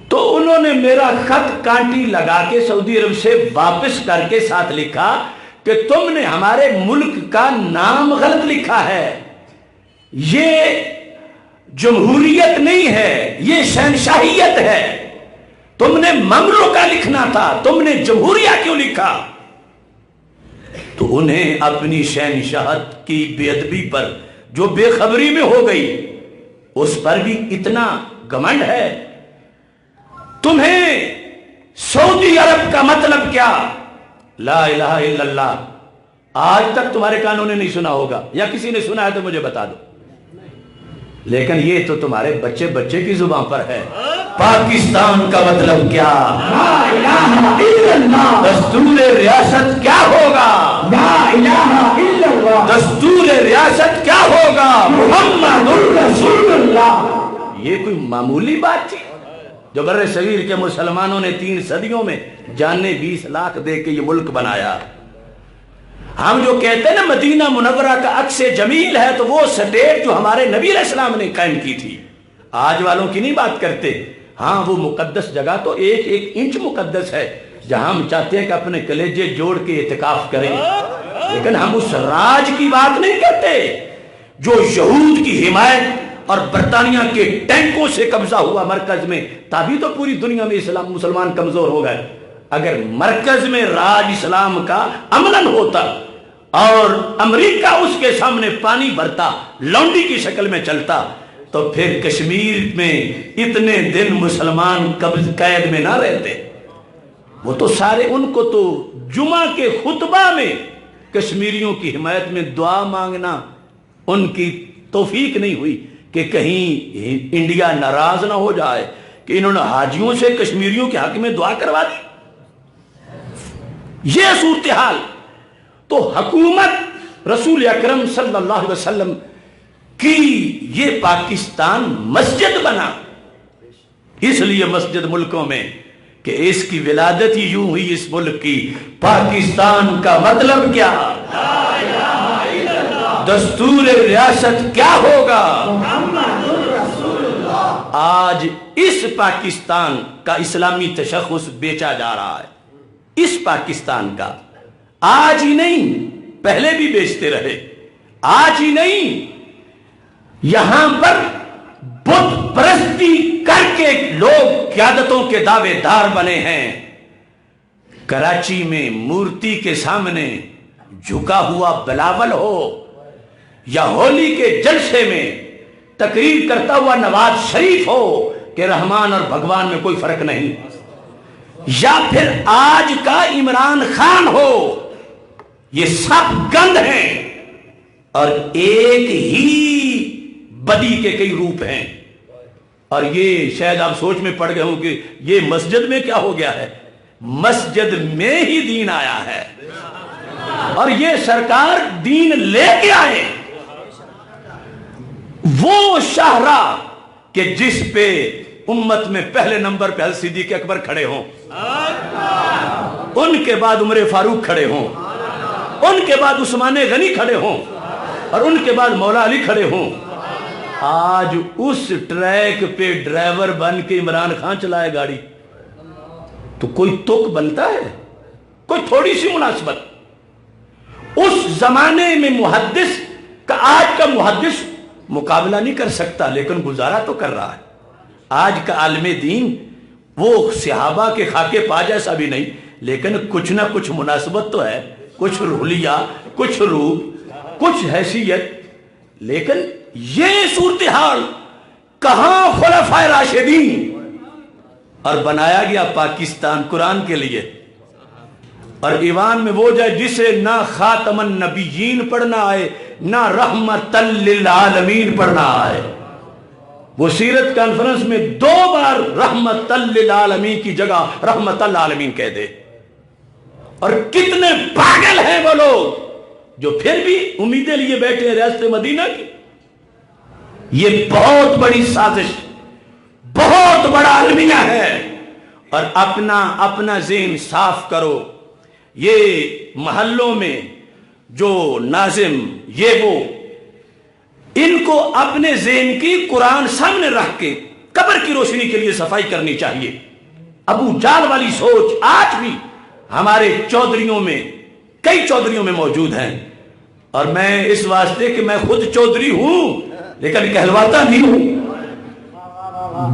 تو انہوں نے میرا خط کانٹی لگا کے سعودی عرب سے واپس کر کے ساتھ لکھا کہ تم نے ہمارے ملک کا نام غلط لکھا ہے، یہ جمہوریت نہیں ہے، یہ شہنشاہیت ہے، تم نے مملکہ لکھنا تھا، تم نے جمہوریہ کیوں لکھا؟ تو انہیں اپنی شہنشاہت کی بے ادبی پر جو بے خبری میں ہو گئی اس پر بھی اتنا گھمنڈ ہے۔ تمہیں سعودی عرب کا مطلب کیا، لا الہ الا اللہ، آج تک تمہارے کانوں نے نہیں سنا ہوگا، یا کسی نے سنا ہے تو مجھے بتا دو، لیکن یہ تو تمہارے بچے بچے کی زبان پر ہے۔ پاکستان کا مطلب کیا، لا الہ الا اللہ، دستور ریاست کیا ہوگا، لا الہ الا اللہ، دستور ریاست کیا ہوگا، محمد رسول اللہ۔ یہ کوئی معمولی بات تھی جو بر صغیر کے مسلمانوں نے 3 صدیوں میں جانیں 20 لاکھ دے کے یہ ملک بنایا۔ ہم جو کہتے ہیں نا مدینہ منورہ کا عکس جمیل ہے، تو وہ سٹیٹ جو ہمارے نبی علیہ السلام نے قائم کی تھی، آج والوں کی نہیں بات کرتے۔ ہاں وہ مقدس جگہ تو 1-1 انچ مقدس ہے جہاں ہم چاہتے ہیں کہ اپنے کلیجے جوڑ کے اعتکاف کریں، لیکن ہم اس راج کی بات نہیں کرتے جو یہود کی حمایت اور برطانیہ کے ٹینکوں سے قبضہ ہوا مرکز میں، تبھی تو پوری دنیا میں اسلام مسلمان کمزور ہو گئے۔ اگر مرکز میں راج اسلام کا عملاً ہوتا اور امریکہ اس کے سامنے پانی بھرتا، لونڈی کی شکل میں چلتا، تو پھر کشمیر میں اتنے دن مسلمان قید میں نہ رہتے۔ وہ تو سارے، ان کو تو جمعہ کے خطبہ میں کشمیریوں کی حمایت میں دعا مانگنا ان کی توفیق نہیں ہوئی کہ کہیں انڈیا ناراض نہ ہو جائے کہ انہوں نے حاجیوں سے کشمیریوں کے حق میں دعا کروا دی۔ یہ صورتحال تو حکومت رسول اکرم صلی اللہ علیہ وسلم کی یہ پاکستان مسجد بنا، اس لیے مسجد ملکوں میں کہ اس کی ولادت ہی یوں ہوئی اس ملک کی۔ پاکستان کا مطلب کیا، دستور ریاست کیا ہوگا، آج اس پاکستان کا اسلامی تشخص بیچا جا رہا ہے۔ اس پاکستان کا آج ہی نہیں، پہلے بھی بیچتے رہے، آج ہی نہیں، یہاں پر بت پرستی کر کے لوگ قیادتوں کے دعوے دار بنے ہیں۔ کراچی میں مورتی کے سامنے جھکا ہوا بلاول ہو، یا ہولی کے جلسے میں تقریر کرتا ہوا نواز شریف ہو کہ رحمان اور بھگوان میں کوئی فرق نہیں، یا پھر آج کا عمران خان ہو، یہ سب گند ہیں اور ایک ہی بدی کے کئی روپ ہیں۔ اور یہ شاید آپ سوچ میں پڑ گئے ہوں کہ یہ مسجد میں کیا ہو گیا ہے، مسجد میں ہی دین آیا ہے، اور یہ سرکار دین لے کے آئے۔ وہ شاہراہ کہ جس پہ امت میں پہلے نمبر پہ حضرت صدیق اکبر کھڑے ہوں، ان کے بعد عمر فاروق کھڑے ہوں، ان کے بعد عثمان غنی کھڑے ہوں اور ان کے بعد مولا علی کھڑے ہوں. آج اس ٹریک پہ ڈرائیور بن کے عمران خان چلائے گاڑی تو کوئی تک بنتا ہے؟ کوئی تھوڑی سی مناسبت. اس زمانے میں محدث کا آج کا محدث مقابلہ نہیں کر سکتا لیکن گزارا تو کر رہا ہے. آج کا عالم دین وہ صحابہ کے خاکے پا جیسا بھی نہیں لیکن کچھ نہ کچھ مناسبت تو ہے, کچھ روحیہ, کچھ روح, کچھ حیثیت. لیکن یہ صورتحال کہاں خلفائے راشدین, اور بنایا گیا پاکستان قرآن کے لیے اور ایوان میں وہ جائے جسے نہ خاتم النبیین پڑھنا آئے نہ رحمت للعالمین پڑھنا آئے. وہ سیرت کانفرنس میں 2 بار رحمت للعالمین کی جگہ رحمت العالمین کہہ دے. اور کتنے پاگل ہیں وہ لوگ جو پھر بھی امیدیں لیے بیٹھے ہیں ریاست مدینہ کی. یہ بہت بڑی سازش, بہت بڑا المیہ ہے. اور اپنا ذہن صاف کرو. یہ محلوں میں جو ناظم یہ وہ, ان کو اپنے ذہن کی قرآن سامنے رکھ کے قبر کی روشنی کے لیے صفائی کرنی چاہیے. ابو جال والی سوچ آج بھی ہمارے چودھریوں میں, کئی چودھریوں میں موجود ہیں. اور میں اس واسطے کہ میں خود چودھری ہوں لیکن کہلواتا نہیں ہوں.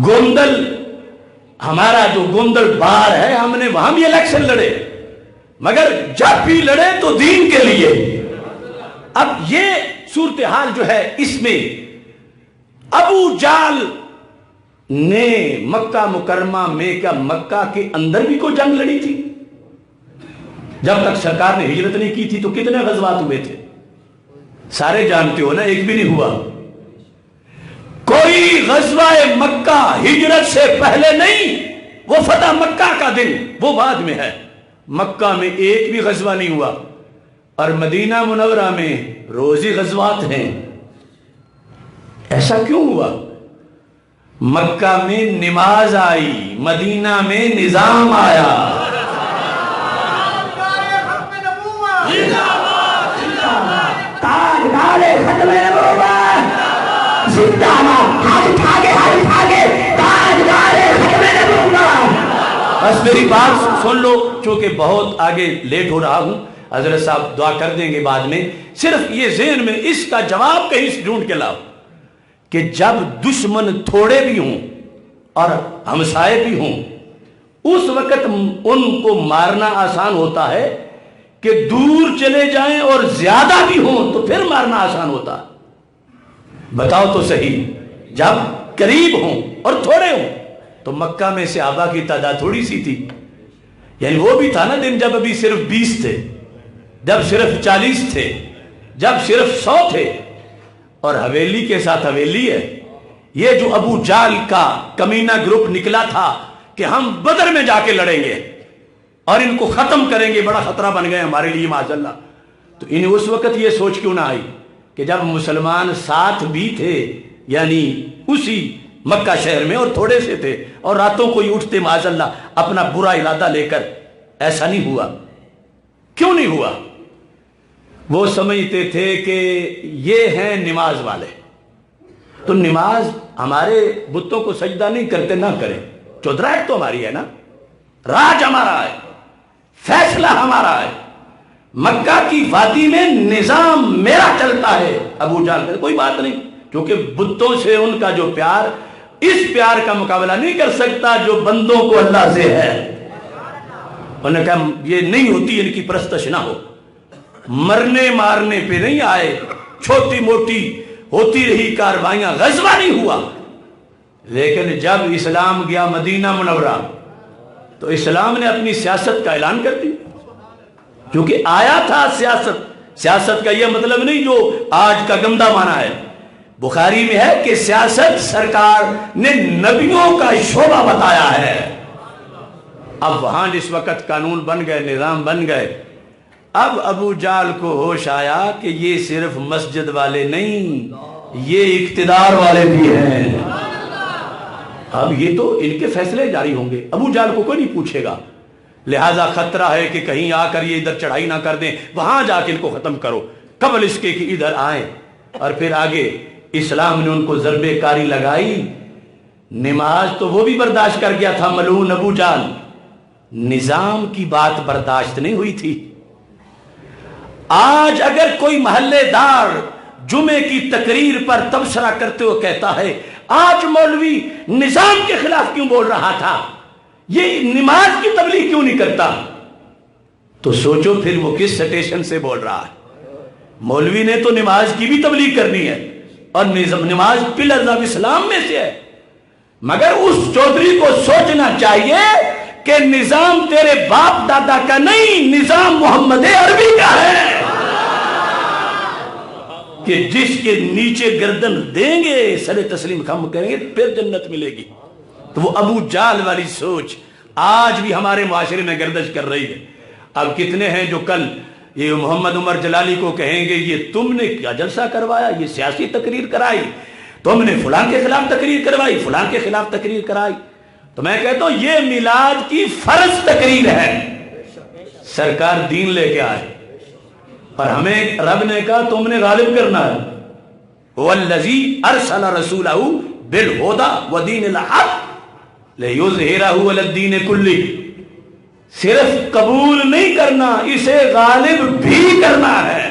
گوندل ہمارا جو گوندل بار ہے, ہم نے وہاں بھی الیکشن لڑے مگر جب بھی لڑے تو دین کے لیے. اب یہ صورتحال جو ہے اس میں ابو جال نے مکہ مکرمہ میں کیا مکہ کے اندر بھی کوئی جنگ لڑی تھی؟ جب تک سرکار نے ہجرت نہیں کی تھی تو کتنے غزوات ہوئے تھے؟ سارے جانتے ہو نا, ایک بھی نہیں ہوا. کوئی غزوہ مکہ ہجرت سے پہلے نہیں, وہ فتح مکہ کا دن وہ بعد میں ہے. مکہ میں ایک بھی غزوہ نہیں ہوا اور مدینہ منورہ میں روزی غزوات ہیں. ایسا کیوں ہوا؟ مکہ میں نماز آئی, مدینہ میں نظام آیا. بس میری بات سن لو چونکہ بہت آگے لیٹ ہو رہا ہوں. حضرت صاحب دعا کر دیں گے بعد میں. صرف یہ ذہن میں اس کا جواب کہیں سے ڈھونڈ کے لاؤ کہ جب دشمن تھوڑے بھی ہوں اور ہمسائے بھی ہوں اس وقت ان کو مارنا آسان ہوتا ہے کہ دور چلے جائیں اور زیادہ بھی ہوں تو پھر مارنا آسان ہوتا. بتاؤ تو صحیح, جب قریب ہوں اور تھوڑے ہوں تو مکہ میں صحابہ کی تعداد تھوڑی سی تھی. یعنی وہ بھی تھا نا دن جب ابھی صرف 20 تھے, جب صرف 40 تھے, جب صرف 100 تھے. اور حویلی کے ساتھ حویلی ہے. یہ جو ابو جال کا کمینہ گروپ نکلا تھا کہ ہم بدر میں جا کے لڑیں گے اور ان کو ختم کریں گے, بڑا خطرہ بن گئے ہمارے لیے معاذ اللہ. تو انہیں اس وقت یہ سوچ کیوں نہ آئی کہ جب مسلمان ساتھ بھی تھے, یعنی اسی مکہ شہر میں اور تھوڑے سے تھے اور راتوں کو ہی اٹھتے معاذ اللہ اپنا برا ارادہ لے کر. ایسا نہیں ہوا. کیوں نہیں ہوا؟ وہ سمجھتے تھے کہ یہ ہیں نماز والے, تو نماز ہمارے بتوں کو سجدہ نہیں کرتے, نہ کریں. چودراہٹ تو ہماری ہے نا, راج ہمارا ہے, فیصلہ ہمارا ہے. مکہ کی وادی میں نظام میرا چلتا ہے. ابو جہل کوئی بات نہیں, کیونکہ بتوں سے ان کا جو پیار اس پیار کا مقابلہ نہیں کر سکتا جو بندوں کو اللہ سے ہے. انہوں نے کہا یہ نہیں ہوتی, ان کی پرستش نہ ہو. مرنے مارنے پہ نہیں آئے, چھوٹی موٹی ہوتی رہی کاروائیاں, غزوہ نہیں ہوا. لیکن جب اسلام گیا مدینہ منورہ تو اسلام نے اپنی سیاست کا اعلان کر دی. کیونکہ آیا تھا سیاست. سیاست کا یہ مطلب نہیں جو آج کا گندہ معنی ہے. بخاری میں ہے کہ سیاست سرکار نے نبیوں کا شعبہ بتایا ہے. اب وہاں جس وقت قانون بن گئے, نظام بن گئے, اب ابو جال کو ہوش آیا کہ یہ صرف مسجد والے نہیں, یہ اقتدار والے بھی ہیں. اب یہ تو ان کے فیصلے جاری ہوں گے. ابو جال کو کوئی نہیں پوچھے گا لہذا خطرہ ہے کہ کہیں آ کر یہ ادھر چڑھائی نہ کر دیں، وہاں جا کے ان کو ختم کرو قبل اس کے کہ ادھر آئیں۔ اور پھر آگے اسلام نے ان کو ضرب کاری لگائی، نماز تو وہ بھی برداشت کر گیا تھا ملعون ابو جہل، نظام کی بات برداشت نہیں ہوئی تھی۔ آج اگر کوئی محلے دار جمعے کی تقریر پر تبصرہ کرتے ہوئے کہتا ہے آج مولوی نظام کے خلاف کیوں بول رہا تھا، یہ نماز کی تبلیغ کیوں نہیں کرتا، تو سوچو پھر وہ کس سٹیشن سے بول رہا ہے۔ مولوی نے تو نماز کی بھی تبلیغ کرنی ہے اور نماز پلرز آف اسلام میں سے ہے، مگر اس چودھری کو سوچنا چاہیے کہ نظام تیرے باپ دادا کا نہیں، نظام محمد عربی کا ہے، کہ جس کے نیچے گردن دیں گے سر تسلیم خم کریں گے پھر جنت ملے گی۔ تو وہ ابو جہل والی سوچ آج بھی ہمارے معاشرے میں گردش کر رہی ہے۔ اب کتنے ہیں جو کل یہ محمد عمر جلالی کو کہیں گے یہ تم نے کیا جلسہ کروایا، یہ سیاسی تقریر کرائی، تم نے فلاں کے خلاف تقریر کروائی، فلاں کے خلاف تقریر کرائی۔ تو میں کہتا ہوں یہ میلاد کی فرض تقریر ہے، سرکار دین لے کے آئے اور ہمیں رب نے کہا تم نے غالب کرنا ہے، وَالَّذِي أَرْسَلَ رَسُولَهُ بِالْهُدَى وَدِينِ الْحَقِّ لِيُظْهِرَهُ عَلَى الدِّينِ كُلِّهِ، صرف قبول نہیں کرنا، اسے غالب بھی کرنا ہے۔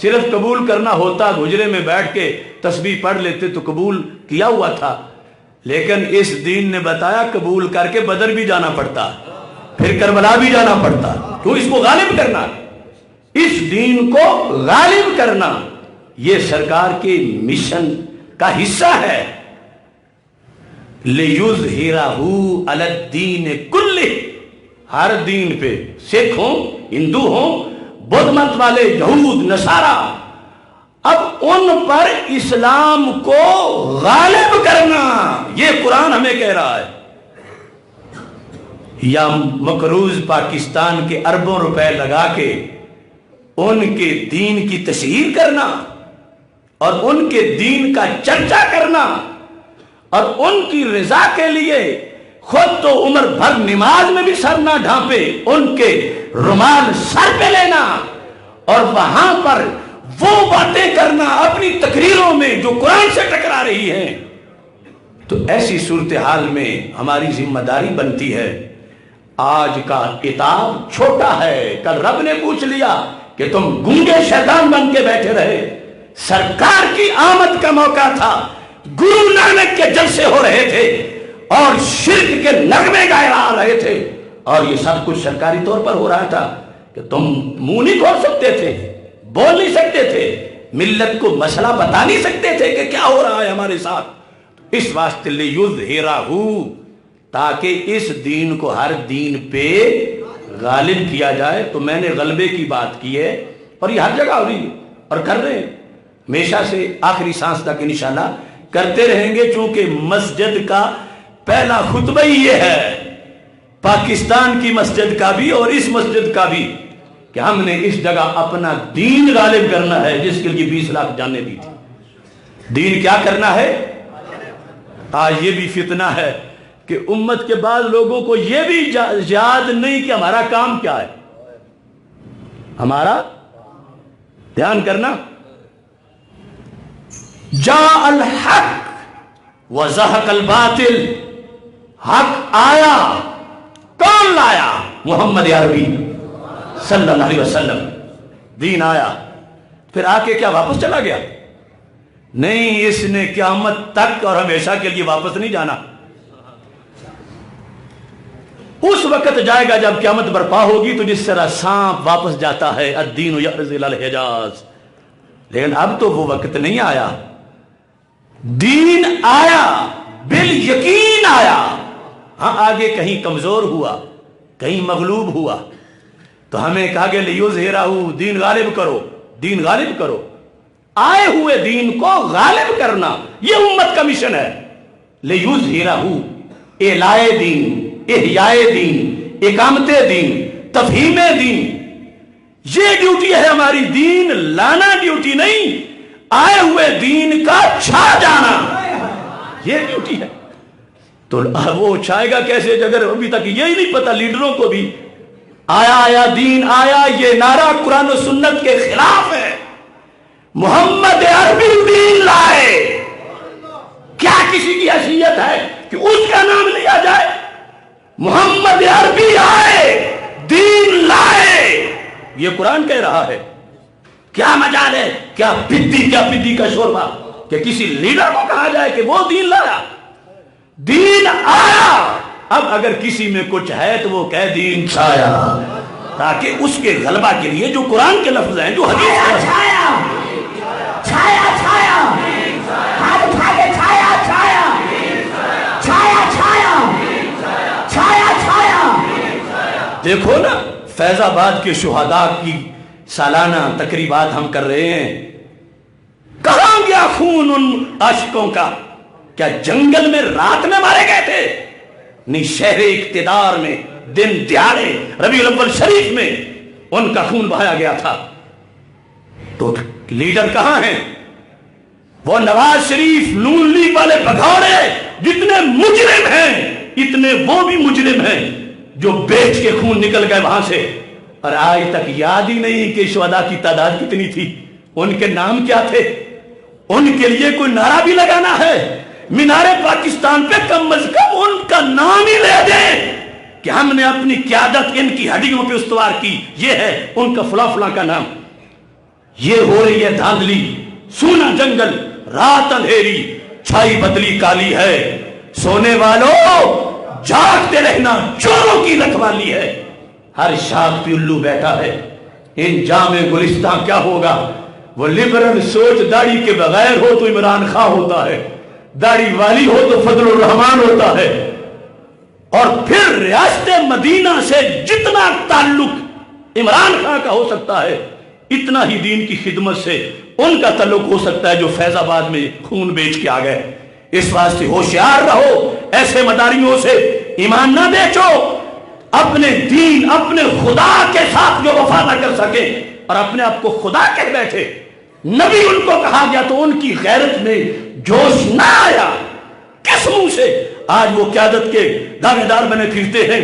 صرف قبول کرنا ہوتا حجرے میں بیٹھ کے تسبیح پڑھ لیتے تو قبول کیا ہوا تھا، لیکن اس دین نے بتایا قبول کر کے بدر بھی جانا پڑتا، پھر کربلا بھی جانا پڑتا، تو اس کو غالب کرنا، اس دین کو غالب کرنا یہ سرکار کے مشن کا حصہ ہے۔ لِيُظْهِرَهُ عَلَى الدِّينِ كُلِّهِ، ہر دین پہ، سکھ ہوں، ہندو ہوں، بدھ مت والے، یہود، نصارہ، اب ان پر اسلام کو غالب کرنا یہ قرآن ہمیں کہہ رہا ہے۔ یا مقروض پاکستان کے اربوں روپے لگا کے ان کے دین کی تشہیر کرنا اور ان کے دین کا چرچا کرنا اور ان کی رضا کے لیے خود تو عمر بھر نماز میں بھی سر نہ ڈھانپے، ان کے رومال سر پہ لینا اور وہاں پر وہ باتیں کرنا اپنی تقریروں میں جو قرآن سے ٹکرا رہی ہیں، تو ایسی صورتحال میں ہماری ذمہ داری بنتی ہے۔ آج کا کتاب چھوٹا ہے، کل رب نے پوچھ لیا کہ تم گونگے شیطان بن کے بیٹھے رہے، سرکار کی آمد کا موقع تھا، گرو نانک کے جلسے ہو رہے تھے اور شرک کے نغمے گائے آ رہے تھے، اور یہ سب کچھ سرکاری طور پر ہو رہا تھا کہ تم منہ نہیں کھول سکتے تھے، بول نہیں سکتے تھے، ملت کو مسئلہ بتا نہیں سکتے تھے کہ کیا ہو رہا ہے ہمارے ساتھ۔ اس واسطے لِيُظْهِرَهُ، تاکہ اس دین کو ہر دین پہ غالب کیا جائے۔ تو میں نے غلبے کی بات کی ہے اور یہ ہر جگہ ہو رہی ہے اور کر رہے ہیں، ہمیشہ سے آخری سانس تک انشاءاللہ کرتے رہیں گے، چونکہ مسجد کا پہلا خطبہ ہی یہ ہے، پاکستان کی مسجد کا بھی اور اس مسجد کا بھی، کہ ہم نے اس جگہ اپنا دین غالب کرنا ہے، جس کے لیے 20 لاکھ جانیں دی تھی۔ دین کیا کرنا ہے؟ آج یہ بھی فتنہ ہے کہ امت کے بعد لوگوں کو یہ بھی یاد نہیں کہ ہمارا کام کیا ہے، ہمارا دھیان کرنا۔ جاء الحق وزہق الباطل، حق آیا، کون لایا؟ محمد عربی صلی اللہ علیہ وسلم، دین آیا، پھر آ کے کیا واپس چلا گیا؟ نہیں، اس نے قیامت تک اور ہمیشہ کے لیے واپس نہیں جانا۔ اس وقت جائے گا جب قیامت برپا ہوگی، تو جس طرح سانپ واپس جاتا ہے، الدین یعرض الی الحجاز، لیکن اب تو وہ وقت نہیں آیا۔ دین آیا، بالیقین آیا، ہاں آگے کہیں کمزور ہوا، کہیں مغلوب ہوا، تو ہمیں کہا کہ لیظہرہ، دین غالب کرو، دین غالب کرو۔ آئے ہوئے دین کو غالب کرنا یہ امت کا مشن ہے۔ لیظہرہ، اعلائے دین، احیاء دین، اقامت دین، تفہیم دین، یہ ڈیوٹی ہے ہماری۔ دین لانا ڈیوٹی نہیں، آئے ہوئے دین کا چھا جانا یہ ڈیوٹی ہے۔ تو وہ چھائے گا کیسے اگر ابھی تک یہی نہیں پتا لیڈروں کو بھی آیا دین آیا یہ نعرہ قرآن و سنت کے خلاف ہے. محمد عربی دین لائے. کیا کسی کی حیثیت ہے کہ اس کا نام لیا جائے؟ محمد عربی آئے دین لائے یہ قرآن کہہ رہا ہے. کیا مجال ہے؟ کیا پدی کا شوربہ کہ کسی لیڈر کو کہا جائے کہ وہ دین لایا. دین آیا. اب اگر کسی میں کچھ ہے تو وہ کہہ دین چھایا، تاکہ اس کے غلبہ کے لیے جو قرآن کے لفظ ہیں جو حدیث ہے چھایا چھایا چھایا ہاتھ اٹھا کے چھایا چھایا چھایا چھایا چھایا چھایا. دیکھو نا فیض آباد کے شہداء کی سالانہ تقریبات ہم کر رہے ہیں. کہاں گیا خون ان عاشقوں کا؟ کیا جنگل میں رات میں مارے گئے تھے؟ نہیں، شہر اقتدار میں دن دیہڑے ربیع الاول شریف میں ان کا خون بہایا گیا تھا. تو لیڈر کہاں ہیں؟ وہ نواز شریف نون لیگ والے بھگوڑے جتنے مجرم ہیں اتنے وہ بھی مجرم ہیں جو بیچ کے خون نکل گئے وہاں سے، اور آج تک یاد ہی نہیں کہ شہداء کی تعداد کتنی تھی، ان کے نام کیا تھے. ان کے لیے کوئی نعرہ بھی لگانا ہے مینار پاکستان پہ کم از کم ان کا نام ہی لے دیں کہ ہم نے اپنی قیادت ان کی ہڈیوں پہ استوار کی، یہ ہے ان کا فلاں فلاں کا نام. یہ ہو رہی ہے دھاندلی. سونا جنگل رات اندھیری چھائی بدلی کالی ہے، سونے والوں جاگتے رہنا چوروں کی رکھوالی ہے. ہر شاخ پہ الو بیٹھا ہے. ان جامع گلستان کیا ہوگا؟ وہ لبرل سوچ داڑھی کے بغیر ہو تو عمران خان ہوتا ہے، داڑھی والی ہو تو فضل الرحمان ہوتا ہے. اور پھر ریاست مدینہ سے جتنا تعلق عمران خان کا ہو سکتا ہے اتنا ہی دین کی خدمت سے ان کا تعلق ہو سکتا ہے جو فیض آباد میں خون بیچ کے آ گئے. اس واسطے ہوشیار رہو، ایسے مداریوں سے ایمان نہ بیچو. اپنے دین اپنے خدا کے ساتھ جو وفا نہ کر سکے اور اپنے آپ کو خدا کہہ بیٹھے، نبی ان کو کہا گیا تو ان کی غیرت میں جوش نہ آیا. کس منہ سے آج وہ قیادت کے دعوے دار بنے پھرتے ہیں؟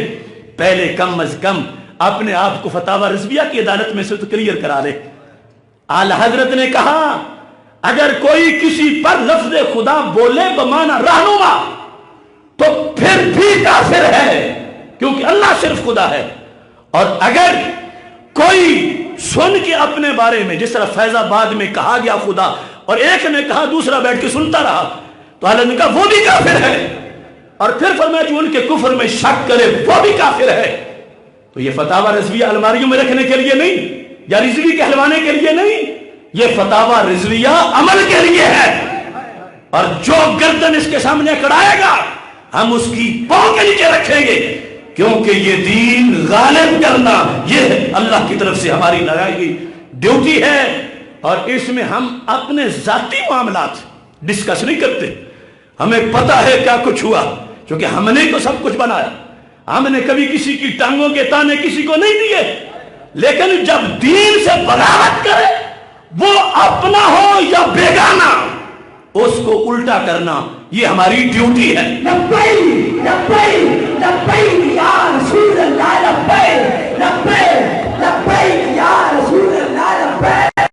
پہلے کم از کم اپنے آپ کو فتاوی رضویہ کی عدالت میں سے تو کلیئر کرا لے. اعلی حضرت نے کہا اگر کوئی کسی پر لفظ خدا بولے بمعنی رہنما تو پھر بھی کافر ہے، کیونکہ اللہ صرف خدا ہے. اور اگر کوئی سن کے اپنے بارے میں جس طرح فیض آباد میں کہا گیا خدا اور ایک نے کہا دوسرا بیٹھ کے سنتا رہا تو اللہ نے کہا وہ بھی کافر ہے. اور پھر فرمایا جو ان کے کفر میں شک کرے وہ بھی کافر ہے. تو یہ فتاوی رضویہ الماریوں میں رکھنے کے لیے نہیں یا رضوی کہلوانے کے لیے نہیں، یہ فتاوی رضویہ عمل کے لیے ہے. اور جو گردن اس کے سامنے کڑائے گا ہم اس کی پاؤں کے نیچے رکھیں گے، کیونکہ یہ دین غالب کرنا یہ اللہ کی طرف سے ہماری لگائی گئی ڈیوٹی ہے. اور اس میں ہم اپنے ذاتی معاملات ڈسکس نہیں کرتے. ہمیں پتا ہے کیا کچھ ہوا کیونکہ ہم نے تو سب کچھ بنایا. ہم نے کبھی کسی کی ٹانگوں کے تانے کسی کو نہیں دیے، لیکن جب دین سے بغاوت کرے وہ اپنا ہو یا بیگانہ اس کو الٹا کرنا یہ ہماری ڈیوٹی ہے. لبیک